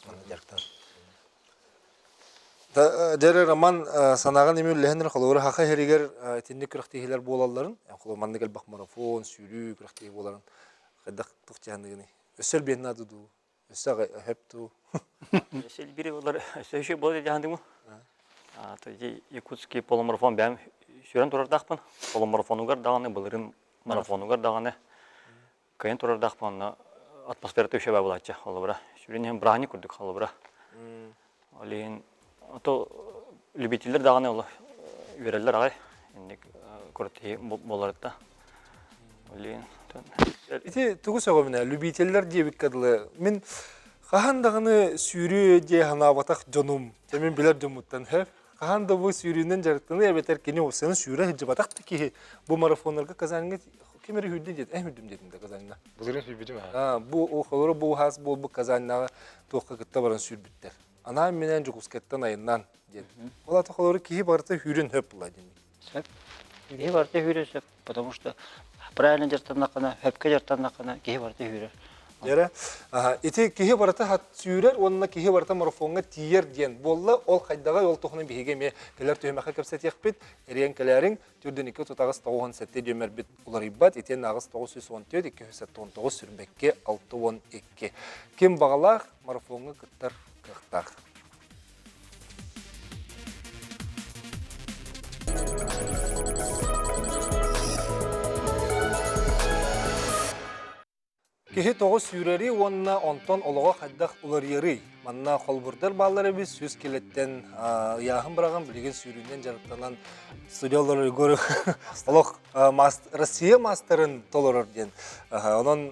[SPEAKER 2] болды. Дәрі роман санаған емеу ләхендер қолуыры хақа херігер тенде күріқтегілер болаларын, қолу манны кәлбақ марафон, сүйрі күріқтегі боларын қайдақ тұқтияндығыны. Өсел бен адыду, өсел әпті.
[SPEAKER 8] Өсел бірі олар сөйші болды дегендіңі. Якутский полумарафон бәм сүйрен тұрардақпын. Полумарафонуғар дағаны, бұлырын марафонуғар дағаны. Кайын тұрардақпын, атмосфераты өше бәй болатшы. Сүйрен ең бірағыны күрдік. Олейін любителер дағаны олы үйерелер ағай. Көрітті боларытта.
[SPEAKER 2] Ити тұғы сөгі міне, любителер дебік кәділі. Мен қағандағыны сүйрі де ғана батақ жонум. Темен білер жомуттан әп. Қағанда бұл сүйрінен жарықтыны әбетер кені осыны сүйрі хеджі батақты ке бұл марафонларға қазаныңа кемері хүрден деді, әм хүрдім дедім де қазаныңа.
[SPEAKER 7] Бұлырын сүйбедім ә?
[SPEAKER 2] Бұл қолыры бұл хас бұл қазаныңа тоққа күтті баран сүйрбіттер. Ана менен жүгіскеттен айынан деді. Ол аты қолыры кейі барыта хүрін хөп бұла деді.
[SPEAKER 6] Сөп. Кейі барыта хүрі сөп, потому что правильно жартаннақына, хөпке жартаннақына кейі барыта хүрі.
[SPEAKER 2] Дері, ити кейі барыта хат сүйрер, онына кейі барыта марафонға тиер ден. Болла ол қайдаға ол тоқының бейге ме келер түймеққа көпсет еқпет, әрен келерің түрден 2 тұтағыз 9 сәтте дөмер бет олар иббат, етен нағыз 914, 219 сүрбекке 612. Кем бағалақ марафонға күттар қықтақ. Кехи тоғыз сүйрері онына онтон олыға қайдақ олар ері. Манна қолбұрдар балары біз сөз келеттен яғын біраған білеген сүйрінен жарықтанан студиялары көрі олық Россия мастерын толырыр ден. Онын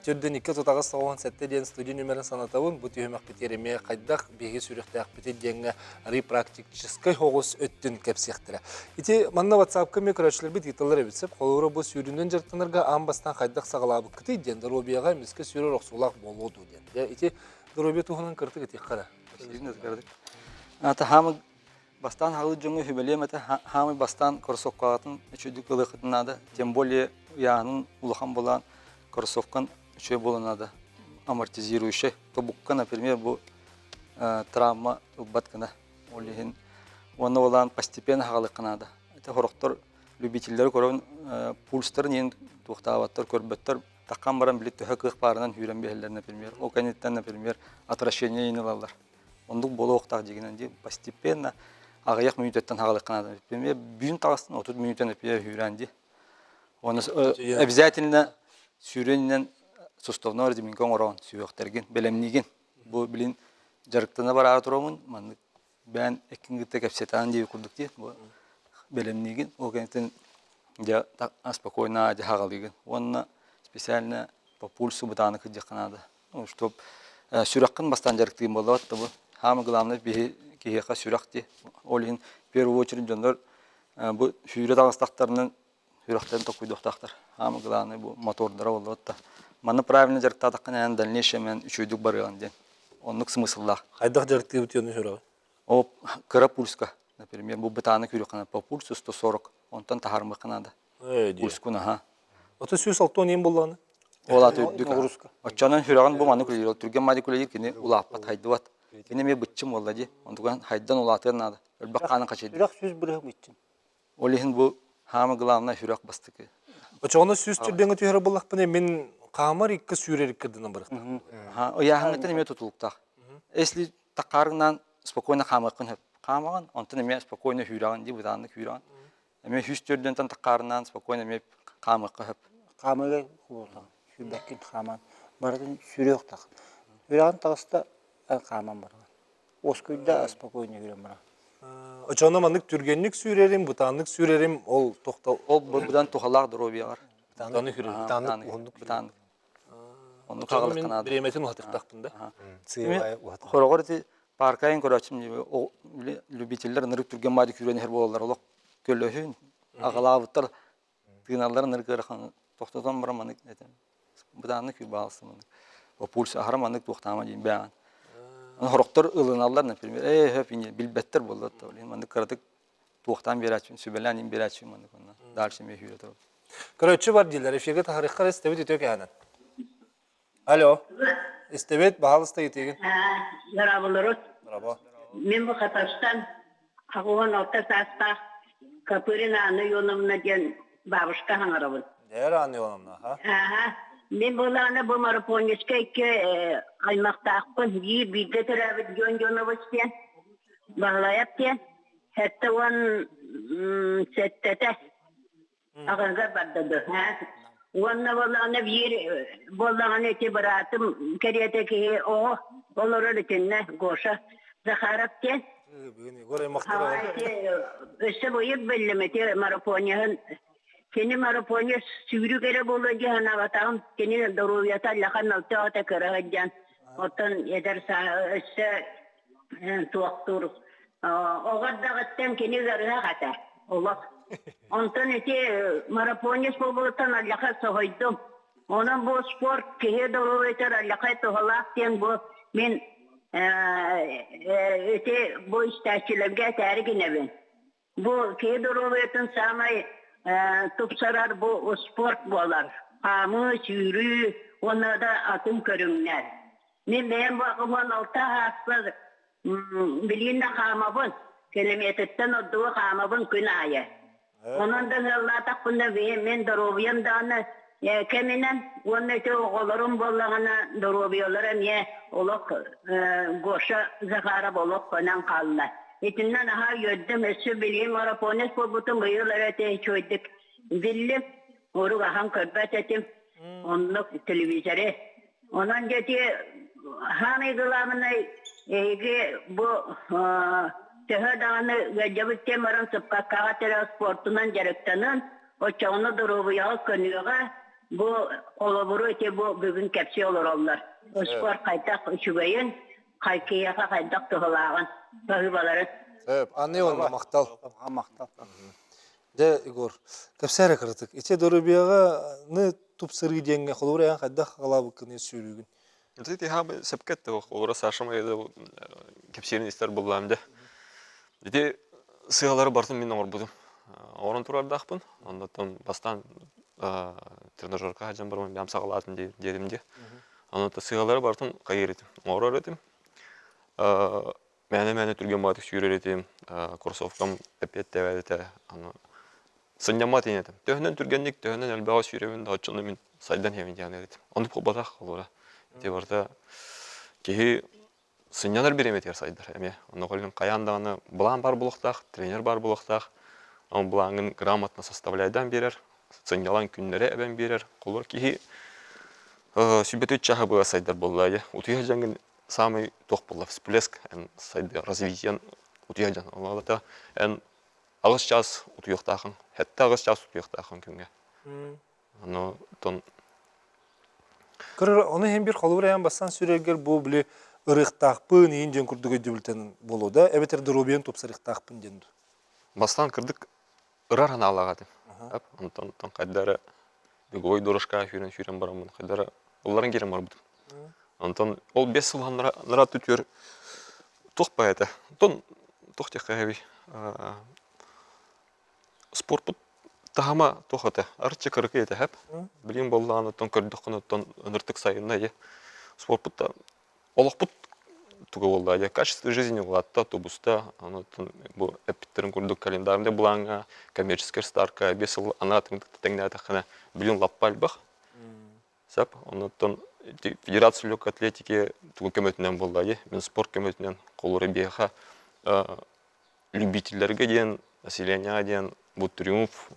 [SPEAKER 2] түрден 2 тұтағыз 9 сәтте ден студия нөмерін санатауын бұт үйімек бітереме қайдақ беге сүйректі ақпеті денгі әрі практическай хоғыз өттін кәпсектірі. Ити манна ватсапқа мекөрәшілер бет етілер өбітсіп, қолыры бұл сүйрінен жарықтанырға амбастан қайдақ сағалабы күті ден, дұробияға мізкі сүйрер оқсулақ болуды ден. Ити дұрубия туғынан кірті кетек қара.
[SPEAKER 5] Ата хамы бастан халы жоңы хүбелем, ата хамы бастан кроссовкалатын үшөдік ылықытынады. Тем более яғының улахан болан кроссовкан үшөй боланады. Амортизирующий. Тобукка, например, бұл травма ұббаткана. Оны олан постепенно хағалыққанады. Это хорықтар любителер көрін пульстарын ең туқтаваттар, көрбеттер таққан баран білет түхі қық барынан үйрен бәхелер, например. О кәнеттен, например, отращение енілалар. Ондық болу оқтақ дегенен де постепенно ағаяқ минуттен хағалыққанады. Например, бүйін тағыстын 30 минуттен үйренді. Оны обязательно сүйренінен суставно разиминкон орауын сүйіқтерген, бәлемнеген. Бұл білін жарықтана бар ағы тұрамын, бән әкінгітті кәпсетаған дейі күрдік де, бәлемнеген. Ол кәнеттен спокойно хағалыген. Оны специально по пульсу бытаны кыддеканады. Чтоб сюраққын бастан жарықтығын болды батты бұл. Хамы главный кейеқа сюрақты. Олин в первую очередь жондор бұл сүйрет ағыстақтарынан сюрақтарын тоқуйдықтақтар. Хамы главный бұл мотордары болды батты. Маны правильно жарықтадыққан ән дальнейшее мен үшөйдік барыған ден. Онық смысыллақ.
[SPEAKER 2] Қайдақ жарықтығы бүтені сюрағы?
[SPEAKER 5] О, кыра пульска. Например, бұл бытаны күріқанады. По пульсу 140. Онтан тахармы қанады. Пульскуна, ха.
[SPEAKER 2] Ота сөз алтон ең болғаны?
[SPEAKER 5] Ола түрдік. Отчанын хүраған бұл маны күлер. Түрген мады күлер кені улаппат хайдыват. Benim bir bıçım oldu diye. Ondan haydan ulatır nadı. Ölbek kanın kaçırdı.
[SPEAKER 6] Ürek süz bırık bitsin.
[SPEAKER 5] Olihin bu hamı gılamına hürek bastık.
[SPEAKER 2] Очоғына сүз түрдеңі түйері болақ бұны мен қамар екі сүйрерік кірдінің біріқті.
[SPEAKER 5] O yağın etini tutulukta. Esli takarından spokojna hamıqın hep. Hamağın ondan eme spokojna hürağın diye budanlık hürağın. Eme hüstürdüğün takarından spokojna eme hamıqı hep.
[SPEAKER 6] Kamıga kullan. Şübekkin kaman. Baradın sürüyor tak. Hürağın tağısta kaman var. Oskuyda spokojna hürağın var.
[SPEAKER 2] Очоғына мандық түргенлік сүйрерім, бұтанлық сүйрерім, ол тоқтал.
[SPEAKER 5] O buradan tohalak dorobiyalar.
[SPEAKER 2] Бұтаны хүрер.
[SPEAKER 5] Butanlık. Onu
[SPEAKER 2] Очоғына
[SPEAKER 5] kağılık
[SPEAKER 2] мен
[SPEAKER 5] kanadı.
[SPEAKER 2] біреметін ұқтықтақпын да.
[SPEAKER 5] Хорогорти паркайын көрөчүм любительдер нырык түрген майды күрен хер болалар олок көлөһүн агалабыттар тыналар нырык кырхан токтотон бараманык этем буданны күр баалсым о пульс ахараманык токтама дин баан хороктор ылыналар например хөп ине билбеттер болду да маны кырдык токтан берачүн сүбеланин берачүн маны конна дальше ме хүрөтөр
[SPEAKER 2] Короче, бар дейлер, эфеге тахарыққа істебет өтек әнін. Алло, істебет, бағалысты етеген.
[SPEAKER 10] Merhabalar.
[SPEAKER 2] Merhaba.
[SPEAKER 10] Ben bu Katar'dan Ağuhan Orta Sas'ta Kapırın anı yolumuna diyen babuşka hangarabın.
[SPEAKER 2] Değer anlıyor onunla, ha?
[SPEAKER 10] Ben bu bu maraponyuşka iki aymakta akpın iyi bilde tarafı yonu başlayan bağlayıp diyen hatta on settete ağırga bardadı. Onunla bolağına bir bolağına itibaratım keriyeteki o olur içinde koşa zaharap diyen
[SPEAKER 2] Görey muhtemelen.
[SPEAKER 10] Öse boyup bellemeti maraponya'nın Keni maraponya sürü kere bolu diye navatağım. Keni doruyata lakan nalta kere haccan. Otan yeder öse tuaktur. Oğad dağıttan keni zarıha kata. Allah. Ondan eti maraponya spobulutan alaka sohoydum. Onun bu spor kehe doruyata alaka tohalak diyen bu min eti bu istaçilemge tergine ben. Bu kehe doruyatın samay tupsarar bu sport bolar. Hamı, sürü, ona da atım körümler. Ben bakımın altı hasta bilinle hamabın. Kilometretten olduğu hamabın günahı. Onun da Allah takımda ben dorobiyam da keminen onun için oğullarım bollağına dorobiyorlarım ya oluk goşa zakara boluk konan kaldılar. İtinden aha yöddüm üstü bileyim marapones bu bütün bıyıklara teçöydük. Bildim. Oru gahan körbet ettim. Onluk televizyonu. Ondan geçti hani gılamına bu Tehö dağını gecebütte marın sıpka kağıtera sportundan gerektanın o çoğunu durubu yağı könüyorlar. Bu olaburu eti bu bugün kepsi olur onlar. O spor kaytak şübeyin kaykıyağa kaytak tıhılağın. Bahıbaları.
[SPEAKER 2] Evet, anlıyor onunla maktal.
[SPEAKER 6] Maktal.
[SPEAKER 2] De Igor, kapsara kırtık. İçe doğru bir ne tup sırgı denge olur ya kadar kalabıkını sürügün.
[SPEAKER 4] Dedi ha sepket de olur saçma ya da kepsiyerin ister bulamdı. Dedi sığaları bartın min olur budum. Orun turar dağpın. Ondan bastan trenajörka hacım barman bam sağalatın dedim de. Ondan sığaları bartın kayır ettim. Orar ettim. Mene türgen batık sürür ettim. Kursofkam epet devlete. Sınyamat inedim. Töhnen türgenlik, töhnen elbağa sürevin daha çını min saydan hemin yani ettim. Onu bu batak olur. De varda ki sınyalar bir emet yer saydır. Eme onu kolun kayandağını bulan bar buluqtaq, trener bar buluqtaq. On bulangın gramatna составляйдан берер. Sınyalan günlere eben berer. Kolur ki sübetü çaha bu saydır bolladı. Utuyacağın самый тоқ болды всплеск сайды развитиян утуяжан олата эн агыс час утуяктахын хетте агыс час утуяктахын күнгө аны тон
[SPEAKER 2] Кырыр оны hem bir холураян бассан сүрергер бу биле ырыктакпын инжен курдуга дебилтен болуда эбетер дробиен топсырыктакпын денду
[SPEAKER 4] бастан кырдык ыраран алагатым антон кайдары бегой дорожка хүрен барамын кайдары оларын керем барбыдым Антон ол 5 жыл нара түтөр тохпа это. Тон тохтехави. Спорт бут тахама тохота. Арчы кыркы это хап. Билим болланы тон көрдүк кына тон ныртык сайына е. Спорт бут олок бут туга болда качество жизни улатта автобуста анатын бу эпиттерин курдук календарында булаңа коммерческая старка бесыл анатын теңнә тахана билин лаппальбах сап анатын федерация легкой атлетики туга көмөтүнөн болда мен спорт көмөтүнөн колуры беха любительлерге ден население ден бу триумф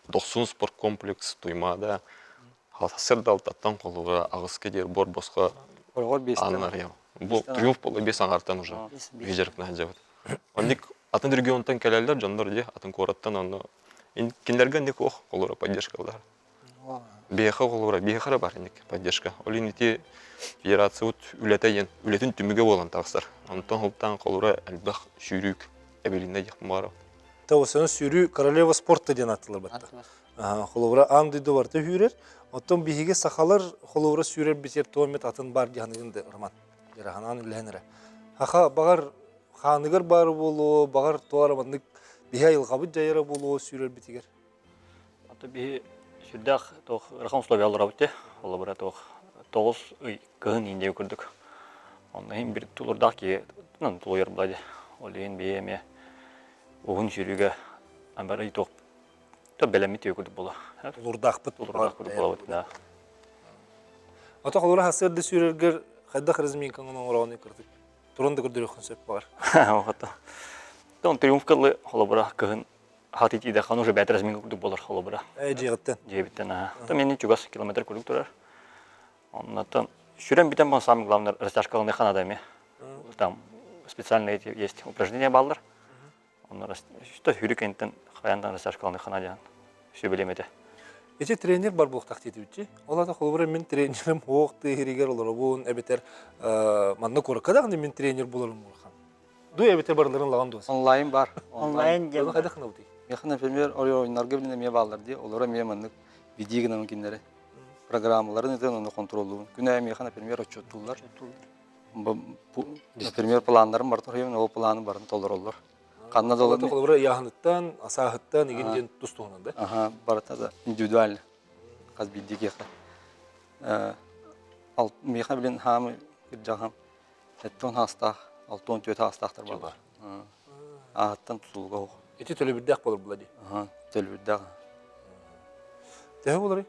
[SPEAKER 4] досун спорт комплекс туймада хасыр далтаттан колура агыска дер бор боско
[SPEAKER 5] Оргор бестен.
[SPEAKER 4] анар бу триумф болду 5 аңартан уже вежерк нажабыт ондик атын регионтан келелер жандар де атын кораттан аны киндерге ник ох колура поддержкалар беха колура бехара бар ник поддержка олинити федерация ут үлетин түмүгө болгон тагсар антон хуптан колура албах шүрүк эбелинде жакмара
[SPEAKER 2] Таусын сүйрі королева спорта ден атылыр батты. Холовра андыды барды хүрер. Оттон бихиге сақалар холовра сүйрер бітер туамет атын бар жағынығынды ұрман. Жараханан үләнірі. Хақа бағар ханығыр бары болу, бағар туарамандық бихи айылғабыт жайыра болу сүйрер бітігер.
[SPEAKER 8] Аты бихи сүрдәқ тоқ рахам условиялар абыте. Олы бұра тоқ 9 үй кығын индеу күрдік. Онда бір тулырдақ ке тулы ер бұлайды. Олейін бейеме оғын жүріге әмбәрі тоқ бәләмет өкілді бола.
[SPEAKER 2] Лурдақ бұт.
[SPEAKER 8] Лурдақ бұт бола бұт.
[SPEAKER 2] Ата қолура хасырды сүйрергер қайдақ різмейін каңының орағыны кірдік. Тұрынды күрдір өкін сөп бағар.
[SPEAKER 8] Оғатта. Тон триумфкалы қолы бұра кығын хаты тиді қан уже бәт різмейін күрдік болар қолы бұра.
[SPEAKER 2] Жиғыттен.
[SPEAKER 8] Жебіттен. Мені 20 километр күрдік тұрар. Оннаттан шүрен бітен бұл самый главный растяжкалыны қанадаме. Там специальные есть упражнения балдар. Что хүрекенттен қаяндан растяжкалыны қанадян. Все білемеді.
[SPEAKER 2] Ече тренер бар бұл тақтеті бітчі. Олада қолыбыра мен тренерім оқты ерегер олар. Бұн әбетер манна көрікадағынды мен тренер боларым болған. Дуй әбетер барларын лаған дуыз.
[SPEAKER 5] Онлайн бар.
[SPEAKER 6] Онлайн
[SPEAKER 2] Оны қайда қына бұдай?
[SPEAKER 5] Мен, например, ойынларға біліне ме балдарды, олара мен маңдық видеогінің мүмкіндері. Программаларын етін оны контролуын. Күнә мен, например, отчеттулар. Например, пландарым бар тұрғын, ол планы барын толыр олар. Қанна долар.
[SPEAKER 2] Олада қолыбыра яғыныттан, асағыттан еген ден тұстуғынан да?
[SPEAKER 5] Ага, барыта да индивидуально. Қаз биддеге қа. Меха білен хамы жағам. 7 хастақ, 6-14 хастақтар бар. Ағыттан тұсылға оқ.
[SPEAKER 2] Ече төлі бірдәқ болыр бұла дей?
[SPEAKER 5] Ага, төлі бірдәқ.
[SPEAKER 2] Тәхі болыр?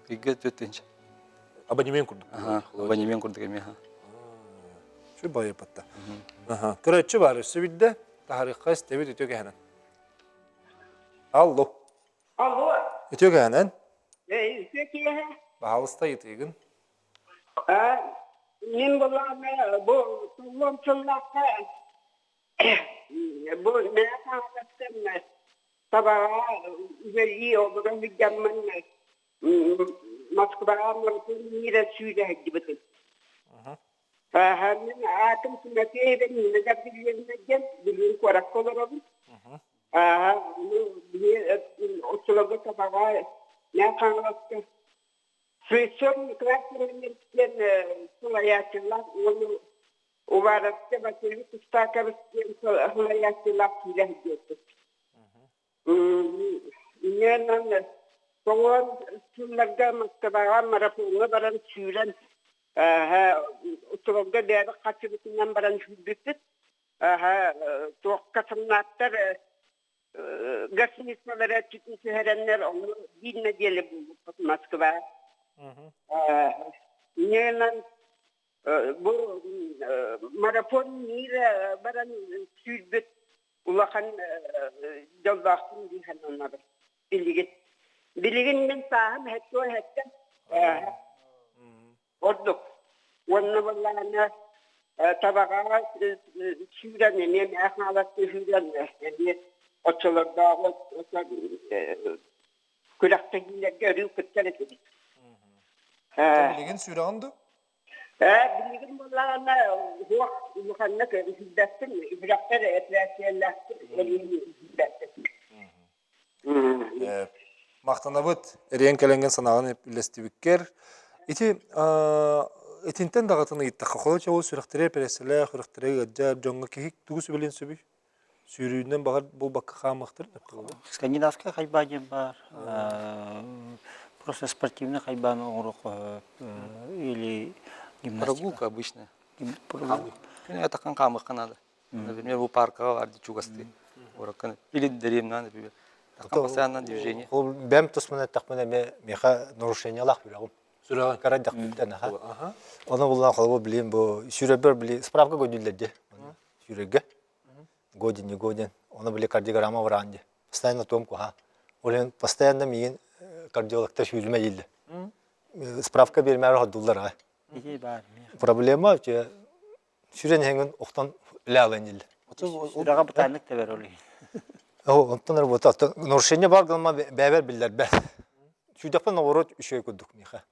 [SPEAKER 5] Үйге төттенші.
[SPEAKER 2] Абонемен күрдік?
[SPEAKER 5] Ага, абонемен күрдік емеха.
[SPEAKER 2] Şu bayı patta. Kıraççı var üstü bir de tarihka istevi ötüyor gehenen. Allo.
[SPEAKER 10] Алло,
[SPEAKER 2] Ötüyor gehenen.
[SPEAKER 10] Зекия,
[SPEAKER 2] Bağlısta yıtığın.
[SPEAKER 10] мен болам бұл тұлымшыллаққа бұл мен қағаттым сабаға үйі олырын білгенмін Москваға мүмкін мира сүйрәді бітін. Мен атым сүнәтейбен нәзір білгенмеген білген қорак қолырым. Осылығы сабаға мен қағатты. Profesör Niklasya'nın sulayatçılar onu uvarıkta batırıp ustakarıstığım sulayatçılar filan götür. Yani son sularda Mustafa'ya marafonu baran süren oturumda değerli kaçırıkından baran sürdüktür. Çok kasımlatlar gazeteciler çıkmış herenler onu dinle gelip Moskva'ya. Nelan bu marafon nire baran sürbet ulakan jaldahın dihan onları bilgin men saham hatta orduk wannan vallahi tabağa süren ne ahnalatı süren yani oçlarda kulaktakiler rükütler
[SPEAKER 2] Bilgin sürağındı?
[SPEAKER 10] Bilgin vallahi huwa muhanna ke hiddatin ibraktar etrafiyallah hiddatin.
[SPEAKER 2] Maqtanabıt eriyen kelengen sanağın hep illestibikker. Etinten dağıtını ittaqqa qola çavu sürüqtire peresele, sürüqtire gajjar, jonga kehik tuğus bilen sübü. Sürüyünden bağır bu bakka qamaqtır.
[SPEAKER 6] Скандинавская хайбаген бар, просто спортивная хайбаны урок или гимнастика.
[SPEAKER 5] Прогулка обычная. Күнге таққан қамық қанады. Например, бұл паркаға барды чугасты. Оракан или деревна, например. Таққан постоянно движение.
[SPEAKER 3] Ол бәм тұсмын әттақмын меха нарушение лақ жүрағым.
[SPEAKER 2] Сүрәгән.
[SPEAKER 3] Карадақ бүттен, Оны бұлдан қолы білейін, бұл сүйребер білейін, справка көділдерде. Сүйреге. Годин, не годин. Оны білей кардиограмма варанде. Постоянно томку, Олен постоянно мейін кардиологтар сүйілме елді. Справка бермәрі ғадулар, Проблема, сүйрен хеңін оқтан ләғылын елді.
[SPEAKER 6] Сүрәгә бутанлык та бер олый.
[SPEAKER 3] Онтан работа. Нарушение бар гылма бәбер билдер бәр. Сүйдәпен наоборот үшөй күдік миха.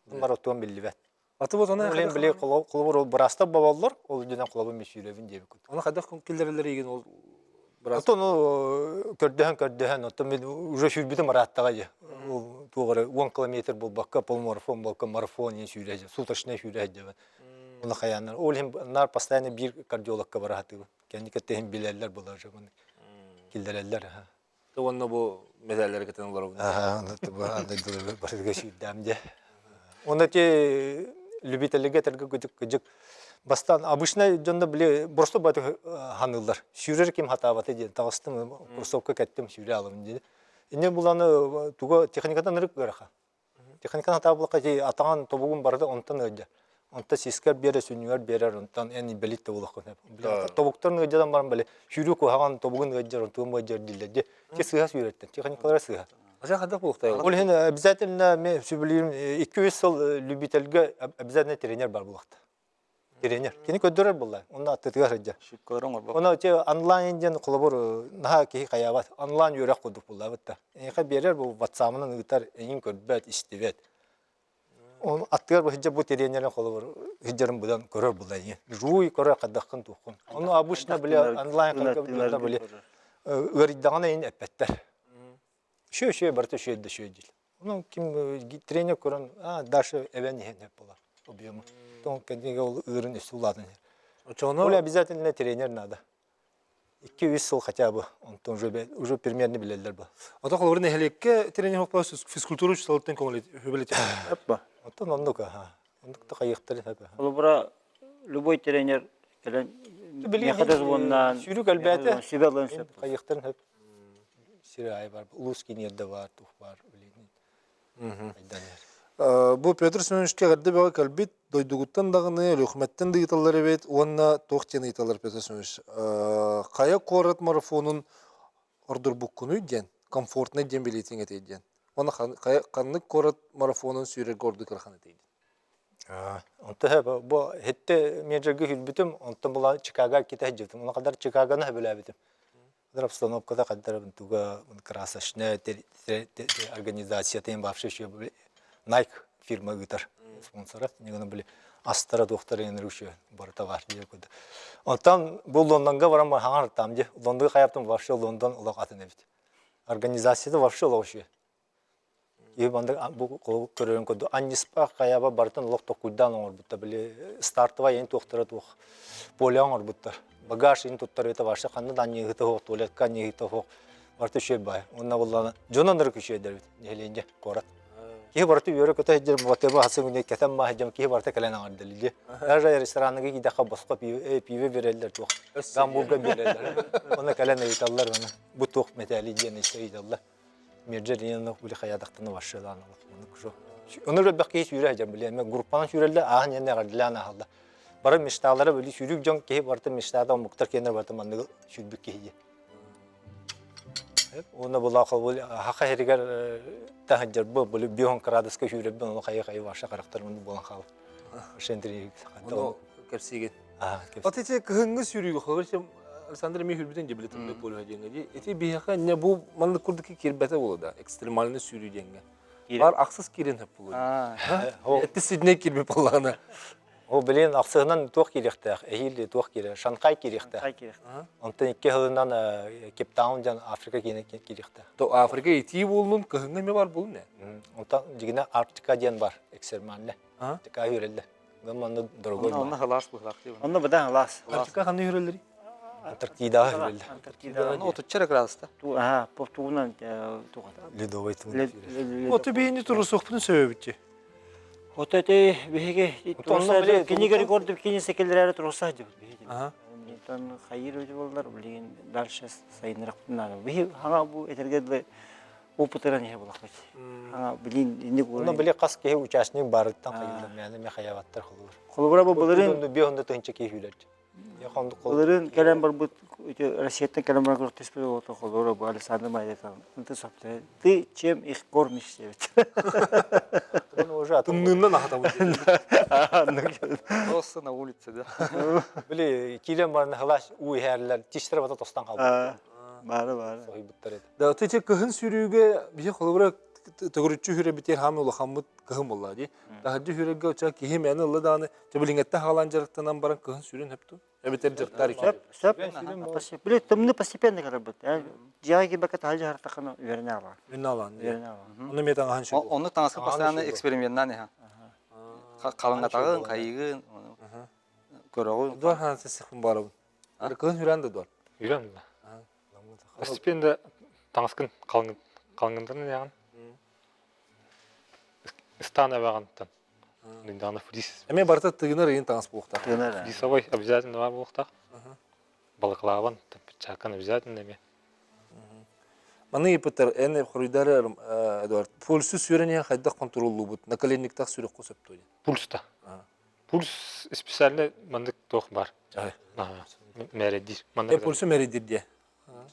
[SPEAKER 3] Bunlar otuğun billi bet.
[SPEAKER 2] Atı bu ona
[SPEAKER 3] Olen bile kulubur ol burasta baballar, ol dünden kulubun meşhurevin diye bir kutu.
[SPEAKER 2] Ona kadar killerleri igen ol biraz.
[SPEAKER 3] Ata onu kördühen, ata ben uca şürbitim arattağıcı. O tuğara 10 kilometre bol bakka, pol marafon yen şürece, su taşına şürece. Ona kayanlar. Ol hem nar pastayına bir kardiyologka barahatı. Kendi katı bilerler bular. Killerler.
[SPEAKER 2] Onunla bu medalleri getiren olar.
[SPEAKER 3] Anladım. Başka şey demde. Onda те любительге терге күдік бастан обычно жонда биле просто бат ханылдар. Шүрер ким хатабаты ден тагыстым курсовка кеттим шүре алым dedi. Эне буланы туга техникадан рык гыраха. Техникадан табылка же атаган тобугун барды онтан өдө. Онта сискер бере сүнүгөр берер онтан эни белит тобулак. Тобуктарын өдөдөн барам беле. Шүрү куган тобугун өдөр онтун өдөр дилде. Те сыга сүрөттен. Техникалар сыга.
[SPEAKER 2] Asa kadar bulukta.
[SPEAKER 3] Ол хен обязательно мен сөйлейм 200 жыл любительге обязательно тренер бар булакта. Тренер. Кини көдөрөр булла. Онда аттыга жа.
[SPEAKER 5] Шикорон бар.
[SPEAKER 3] Оны те онлайн ден кулабыр наха ки каябат. Онлайн юрак кудук булла битта. Эйка берер бу WhatsApp-нын ыгытар эң көрбөт истебет. Он аттыгар бу хижа бу тренерден кулабыр хижарын будан көрөр булла. Жуй көрөр кадакын тукун. Оны обычно биле онлайн кылганда биле өриддаган эң эппеттер. Şöyle barta şöyle değil. Onun kim trene kuran daşı even hep bolar. Obiyom. Ton kendine ol ürün üstüladın. Ola обязательно тренер надо. 200 yıl хотя бы. Он уже примерно bilirler bu.
[SPEAKER 2] Ata kolorun ehlikke trene hoppa fizkulturu ustalıktan komali höbeleti.
[SPEAKER 6] Yapma.
[SPEAKER 3] Ondan onduk Onduk da kayıktır hep.
[SPEAKER 6] Olu bura любой тренер gelen mehadız bundan.
[SPEAKER 3] Sürük elbette.
[SPEAKER 6] Sibelin
[SPEAKER 3] Kayıktır hep. Siray var. Uluski nerede var, tuh var.
[SPEAKER 2] Bu Petr Sönüşke gardı bağı kalbit doyduguttan dağını, lühmetten de italar evet, onunla tohtiyana italar Petr Sönüş. Kaya korat marafonun ordur bukkunu den, komfortuna den biletin eteyden. Ona kanlık korat marafonun sürer gordu kırkan eteyden.
[SPEAKER 3] Onta hep bu hette mercege hülbütüm, onta bula Chicago kita hecevdim. Ona kadar Chicago'na hebelebitim. Kadar обстановкада kadar tuga krasashne организация тем вообще еще были Nike фирма гитар спонсора негоны были Астара доктор энергия бар товар диye koydu. Ondan bu London'a varam hangar tamcı. London'a kayaptım вообще London ulak atın evet. Organizasyada вообще ulak şey. İyi banda bu kolu körün koydu. Annispa kayaba bartan ulak tokuydan olur butta bile startva yeni doktora tok. Polyan olur butta. Bagaj in tuttar eta varsa kandı da niye hita hok tuvalet kan niye hita hok vartı şey bay. Onunla bulan jonandır küçüğe der. Nehleyince korat. Ki vartı yürü kötü hecir muhateba hasım ne ketem mahcam ki vartı kalen ağırdılı. Her restoranına ki dakika baskı pive verirler çok. Ben burada verirler. Ona kalen eğitallar bana. Bu tok metali diye işte eğitallar. Mercer yanına böyle hayadaktan başlayan onu kuşu. Onu da belki hiç yürü hecir bile. Ben gruptan yürülerler ahın yerine gardilan ahıldı. Barı müştahalara böyle sürük can ki vardı müştahada muhtar kenar vardı mandı sürük ki. Ona bula kabul hakka heriger tahajjar bu böyle bir on karadas ki sürük ben onu kayı varsa karakterimi bulan kal. Şentri.
[SPEAKER 2] Onu kersigen. Ateşe kıhıngı sürüyor. Hırçım Alexander mi hürbüten cebletim de polo hacenge. Eti bir hakka ne bu mandı kurdaki kirbete bolu da ekstremalini sürüyenge. Var aksız kirin hep bolu. Eti Sydney kirbi polana.
[SPEAKER 3] O bilen aksığından tuğ kirikti, ehil tuğ kirikti, Şankay kirikti. Ondan 2 yılından Cape Town'dan Afrika kirikti.
[SPEAKER 2] To Afrika eti bolun kıhınga mı var bolun ne?
[SPEAKER 3] Ondan jigine Arktika diyen var, eksermanlı. Arktika yürüldü. Zamanında drogoy var.
[SPEAKER 5] Onda halas bu haklı.
[SPEAKER 6] Onda beden halas.
[SPEAKER 2] Arktika kanı yürüldü.
[SPEAKER 3] Antarktida yürüldü.
[SPEAKER 5] Onu 30 gradus'ta.
[SPEAKER 6] Tuğunan tuğada.
[SPEAKER 3] Ledovaytın.
[SPEAKER 2] O tübeyini turu sohbetini sebebi.
[SPEAKER 6] Отете беге турса кинеге рекордып кинесе келдер турса деп. Тон хайыр өтүп болдулар, билген дальше сайынырак надо. Бе хага бу этергеде опытыран я булак бит. Хага билин инде бу.
[SPEAKER 3] Оны биле кас ке участник барыттан кайылды. Мен эме хаябаттар кылыр.
[SPEAKER 6] Колбура бу булырын.
[SPEAKER 3] Онда бехонда тынча ке хүләр. Я ханды кол.
[SPEAKER 6] Булырын келем бар бу Россиядан келем бар гөртес бе ото колбура бу Александр Майдетов. Энте сапты. Ты чем их кормишь деп.
[SPEAKER 3] Оны уже атым.
[SPEAKER 2] Тымнынан ахата бу.
[SPEAKER 5] Просто на улице, да.
[SPEAKER 3] Биле килем барны халаш уй хәрләр тиштер бата тостан калды.
[SPEAKER 6] Бары.
[SPEAKER 3] Сой буттар еді.
[SPEAKER 2] Да отече кыһын сүрүүгө бие холбура төгүрүчү хүрө битер хам улахаммыт кыһым болла ди. Да хаджы хүрөгө оча кихи мени ылы дааны жабылиңетте халан жарыктанан баран кыһын сүрүн хэпту. Эбетер жырттар ики.
[SPEAKER 6] Сэп. Биле тымны постепенно карабыт. Жаги бакат халжы хартаканы үйрөнө алар.
[SPEAKER 2] Мен алан.
[SPEAKER 6] Үйрөнө алар.
[SPEAKER 2] Оны метан ханшы.
[SPEAKER 5] Оны таңызғы постоянно эксперименттен не. Қалыңға тағын, қайығын, көріғын.
[SPEAKER 2] Дуар хансы сыхын барабын. Кыһын хүрән да дуар.
[SPEAKER 7] Үйрен да. Постепенно таңызқын қалыңғындарын яғын. Истан әбәғантан. Дағына фрис.
[SPEAKER 2] Эме барта тыгыныр эйин таңыз болуктар.
[SPEAKER 7] Фрисовой обязательно бар болуқтақ. Балықлағын, чакан обязательно эме.
[SPEAKER 2] Маны ипытар эне хуруйдары Эдуард. Пульсу сүрәне хайда контроллу бут. Наколенниктак сүрек кусып той.
[SPEAKER 7] Пульста. Пульс специально мандык тоқ бар.
[SPEAKER 2] Ай.
[SPEAKER 7] Мәредир.
[SPEAKER 2] Пульсу меридир де.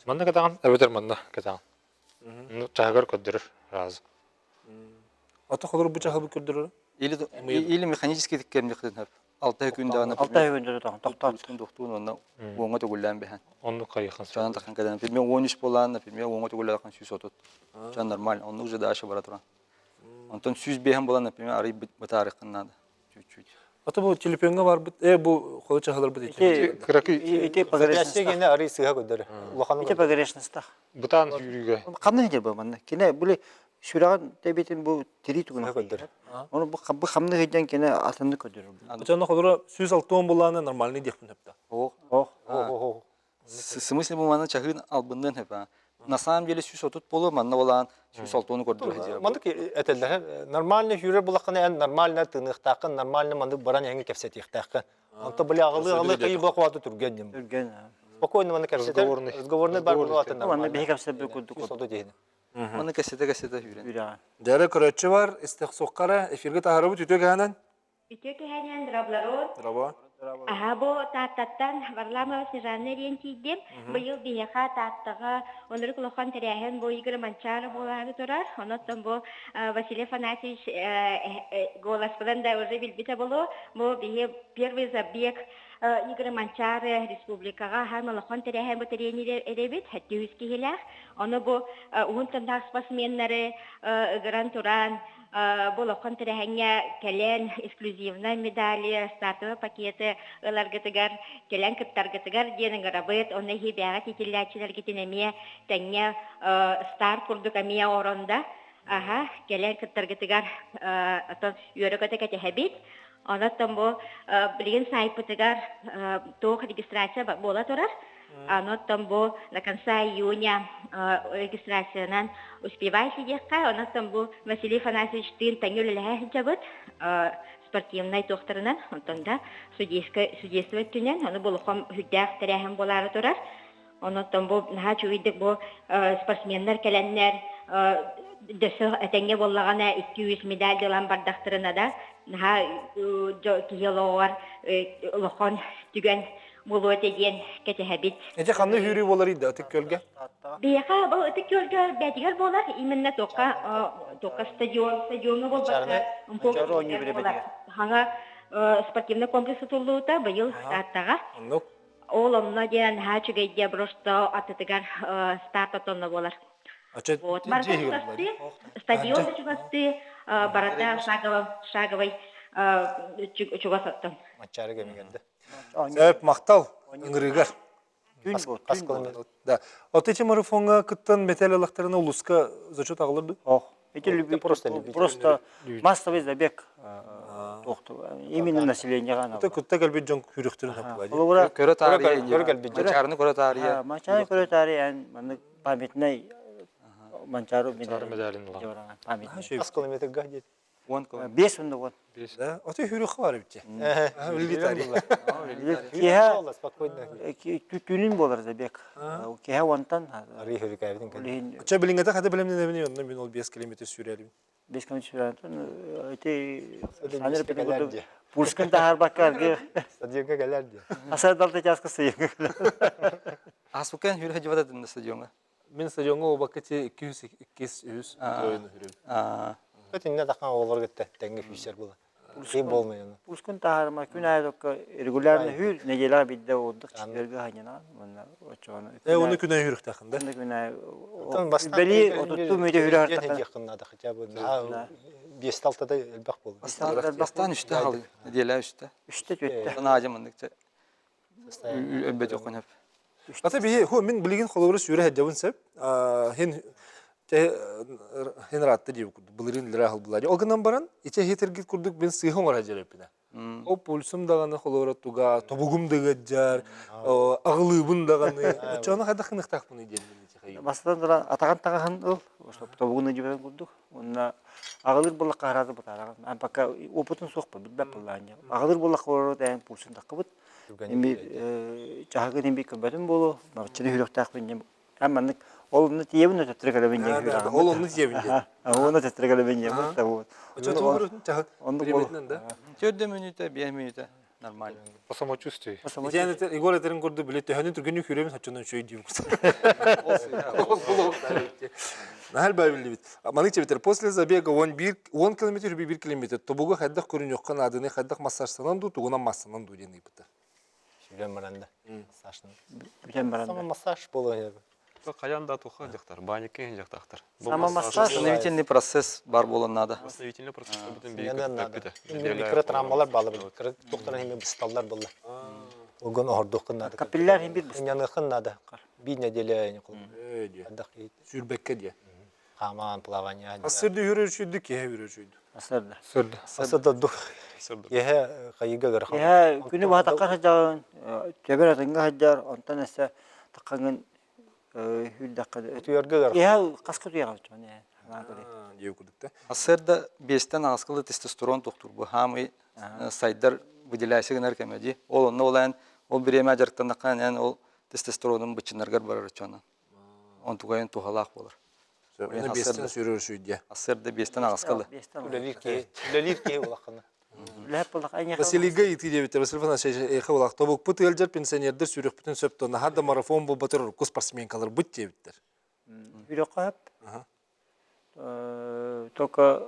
[SPEAKER 7] Манда катаган, әбетер манда катаган. Ну, чагар көддірір разы.
[SPEAKER 2] Ата холор бу чахабы көрдүрөр.
[SPEAKER 5] Или механический теккемді қыдын әп. 6 күнде ана.
[SPEAKER 6] 6 күнде тоқтап.
[SPEAKER 5] Доқтуын онна оңға төгіллән бәхен.
[SPEAKER 7] Онны қайықын.
[SPEAKER 5] Жан таққан кәден. Например, 13 болан, например, оңға төгіллән сүйс отут. Жан нормально. Онны уже дальше бара туран. Онтон сүйс бәхен болан, например, арый бітарықын надо. Чуть-чуть.
[SPEAKER 2] Ата бу телепенге бар бит. Бу холо чахалар бит.
[SPEAKER 6] Ите погрешность.
[SPEAKER 3] Гене арый сыга көддер. Улаханы.
[SPEAKER 6] Ите погрешность.
[SPEAKER 7] Бұтан жүріге.
[SPEAKER 6] Қамны жер бу мында. Кине биле сүрәгән дебетин бу тири тугына көддер. Оны бу қамны һәҗән кине атынды көддер.
[SPEAKER 2] Ачаны холора сүз алтон буланы нормальный дихпин хепта.
[SPEAKER 5] Смысл бу мана чагын албындан хәпа. На самом деле сүйс отут болу манна болан сүйс алтоны көрдүр хәҗә.
[SPEAKER 3] Мандык этелдер. Нормальный хүрер булакны, нормальный тыныктакын, нормальный мандык баран яңа кепсет ихтакын. Анта биле агылы кыйы бакваты турган. Спокойно маны кепсет. Разговорный бар булаты нормально.
[SPEAKER 6] Маны бе кепсет бу күрдүк.
[SPEAKER 3] Сото дейин.
[SPEAKER 5] Маны кәсете хүрен.
[SPEAKER 2] Дәрә көрәтче бар, истихсоккара эфирге тахарыбы түтөгәнен.
[SPEAKER 10] Үтөкәһәнән драбларот.
[SPEAKER 2] Драба.
[SPEAKER 10] Бу таттан Варламова Снежанна Рентидем быйыл бияха таттага онрык лохан терәһен бу игры манчары булары турар. Онотон бу Василий Афанасьевич голоспадан да уже билбите булу. Бу бие первый забег игры манчары республикага һәм лохан терәһен бу тренер эребит хәтти киләр. Аны бу унтан спортсменнары гран туран бу лохан терәһенгә кәлән эксклюзивный медали, стартовый пакеты ыларгытыгар, кәлән кыттаргытыгар диенең рабыт, оны һибәгә титилләчеләр гитенемия тәңгә старт курдык амия оронда. Кәлән кыттаргытыгар атын йөрәгәтә кәтәһәбит. Анаттан бу билген сайпытыгар тох регистрация була турар. Анаттан бу на конца июня регистрациянан успевайся декка. Анаттан бу Василий Афанасьевич тын тәңгөлләһә җабыт. Спортивный докторынан, онтонда судействовать түнен, аны булхам хүддәк тәрәһен булары турар. Онтон бу наһа чуйдык бу спортсменнар кәләннәр дөсө әтәңгә буллагана 200 медаль дилан бардактырына да наһа киелоар лохан түгән булу дигән кәтәһәбит.
[SPEAKER 2] Эҗе ханны хүрү булар иде атык көлгә.
[SPEAKER 10] Бияха бу атык көлгә бәдигәр булар, именно тока стадионы булбаса. Хаңа спортивный комплекс тулута быйыл аттага. Оломна дигән һәчүгәйдә просто атыгар старт атонна булар. Вот стадион чугасты барата шаговый чугасаттан.
[SPEAKER 3] Матчары кемегенде.
[SPEAKER 2] Сәбәп мактал иңригәр. Да. Отече марафонга кыттан металл алактарына улуска зачет агылырды.
[SPEAKER 6] Это просто массовый забег. Именно население гана.
[SPEAKER 2] Это кытта галбит жон күрүктөрүн хаплагай.
[SPEAKER 5] Көрө тарихи, чарны көрө тарихи.
[SPEAKER 6] Мачаны көрө тарихи, маны памятный манчару
[SPEAKER 7] медалин ла.
[SPEAKER 6] памятный.
[SPEAKER 3] Аз километр гадет.
[SPEAKER 5] Он кылы.
[SPEAKER 6] 5 онда он.
[SPEAKER 2] Да, оты хүрүх бар битче.
[SPEAKER 6] Кеһә түнүн болар забек. Кеһә онтан.
[SPEAKER 3] Арый хүрүк айбын кел.
[SPEAKER 6] Олин
[SPEAKER 2] Ча билингете хада билемне не мен ол 5 км сүрәлим.
[SPEAKER 6] 5 км сүрәтен эти санер педагог пулскан тахар бакар.
[SPEAKER 3] Стадионга келер ди.
[SPEAKER 6] Асадалта часкасы.
[SPEAKER 5] Асукен хүрә җибәдә динде стадионга.
[SPEAKER 2] Мен стадионга о бакете 200 ойын хүрәм.
[SPEAKER 3] Көтүнне такан олар кетти. Теңге фишер була. Кей болмай аны.
[SPEAKER 6] Пулскан тахар ма күн айдык регулярно хүр неделя бидде оддык чиглерге ханена. Монда очоны.
[SPEAKER 2] Оны күнә хүрүк тахында.
[SPEAKER 6] Күн ай.
[SPEAKER 3] Тон бастан.
[SPEAKER 6] Бели отутту мөйдө хүрә
[SPEAKER 3] Ген
[SPEAKER 6] артта.
[SPEAKER 3] якыннада хотя бы. 5-6-да элбак болду.
[SPEAKER 5] Бастан үште халы. Диелә үште.
[SPEAKER 6] 3-тә 4-тә.
[SPEAKER 5] Ана ажымындыкча. Өббет окунап.
[SPEAKER 2] Ата бие хо мен билеген холовры сүрә хаҗабын сәп. Хен ратты дип булырын лира хал булар. Олганнан баран ичә хетергит курдук мен сыйхым ора җәрәпенә. О пульсым даганы холовры туга, тобугум дагы җар, агылыбын даганы. Чаны хада хынык тахпыны дип мен.
[SPEAKER 6] Бастан дара атаган таган ул. Тобугуны җибәргән курдук. Онда агылыр булла карады бутараган. Ан пока опытын сокпа билбәп буллан. Агылыр булла коры дән пульсын такыбыт. Эми чагы демби көбөтүн болу, багчыны хүрөктак бенем. Амманык олны тиебин өтөтүргө бенем хүрөк.
[SPEAKER 2] Ол оны тиебин.
[SPEAKER 6] Оны өтөтүргө бенем.
[SPEAKER 2] Онда билетнен да.
[SPEAKER 5] 4 минута, 5 минута нормально.
[SPEAKER 7] По самочувствию.
[SPEAKER 2] Җәне Игорь Этерин күрде билет тәһәнен түргәнне хүрәм сачынан шөй дип. Нахал бабилли бит. Манык чебетер после забега 10 км 1 км. Тобуга хаддах көрүн юккан адыны хаддах массажсынан ду тугунан массанан ду дени бит.
[SPEAKER 3] Жүрем баранда. Сашны.
[SPEAKER 6] Бүтән баранда.
[SPEAKER 3] Сама массаж болу я.
[SPEAKER 4] Каянда туха жактар, баникен жактар.
[SPEAKER 6] Сама массаж.
[SPEAKER 5] Восстановительный процесс бар болон надо.
[SPEAKER 4] Восстановительный процесс бүтүн
[SPEAKER 3] Микротравмалар балы бит. Доктор эми бысталлар булды. Огон ордук кынады.
[SPEAKER 6] Капилляр хим бит.
[SPEAKER 3] Яны кынады. Bir nedelе не кылып.
[SPEAKER 2] Хаддах сүрбекке ди.
[SPEAKER 3] Хаман плавание.
[SPEAKER 2] Асырды хүрөшүдү ке хүрөшүдү.
[SPEAKER 6] Асырда.
[SPEAKER 3] Асырда дух. Яһа кайга гар.
[SPEAKER 6] Я күнү бата хаҗаган, тебер атынга хаҗар, онтан эссе таккан хүлдәккә.
[SPEAKER 3] Түяргә гар.
[SPEAKER 6] Я каскы туяган чон.
[SPEAKER 2] Дип күдүктә.
[SPEAKER 5] Асырда 5тен аскылы тестостерон доктор бу хамы сайдар выделяйсы генер кемеди. Ол онны олан ол биреме жарыктан кан ол тестостеронун бычынаргар барар чона. Он тугайын тухалак болар.
[SPEAKER 2] Оны 5тен сүрөшүдү.
[SPEAKER 5] Асырда 5тен аскылы.
[SPEAKER 3] Үлелирке улакны.
[SPEAKER 6] Ләппылык айня.
[SPEAKER 2] Василийга ити деп телефон эха улак тобук бут элжер пенсионердер сүрөк бүтүн сөптөн хадда марафон бу батыр ку спортсменкалар бут дептер.
[SPEAKER 6] Үрөк кап. Только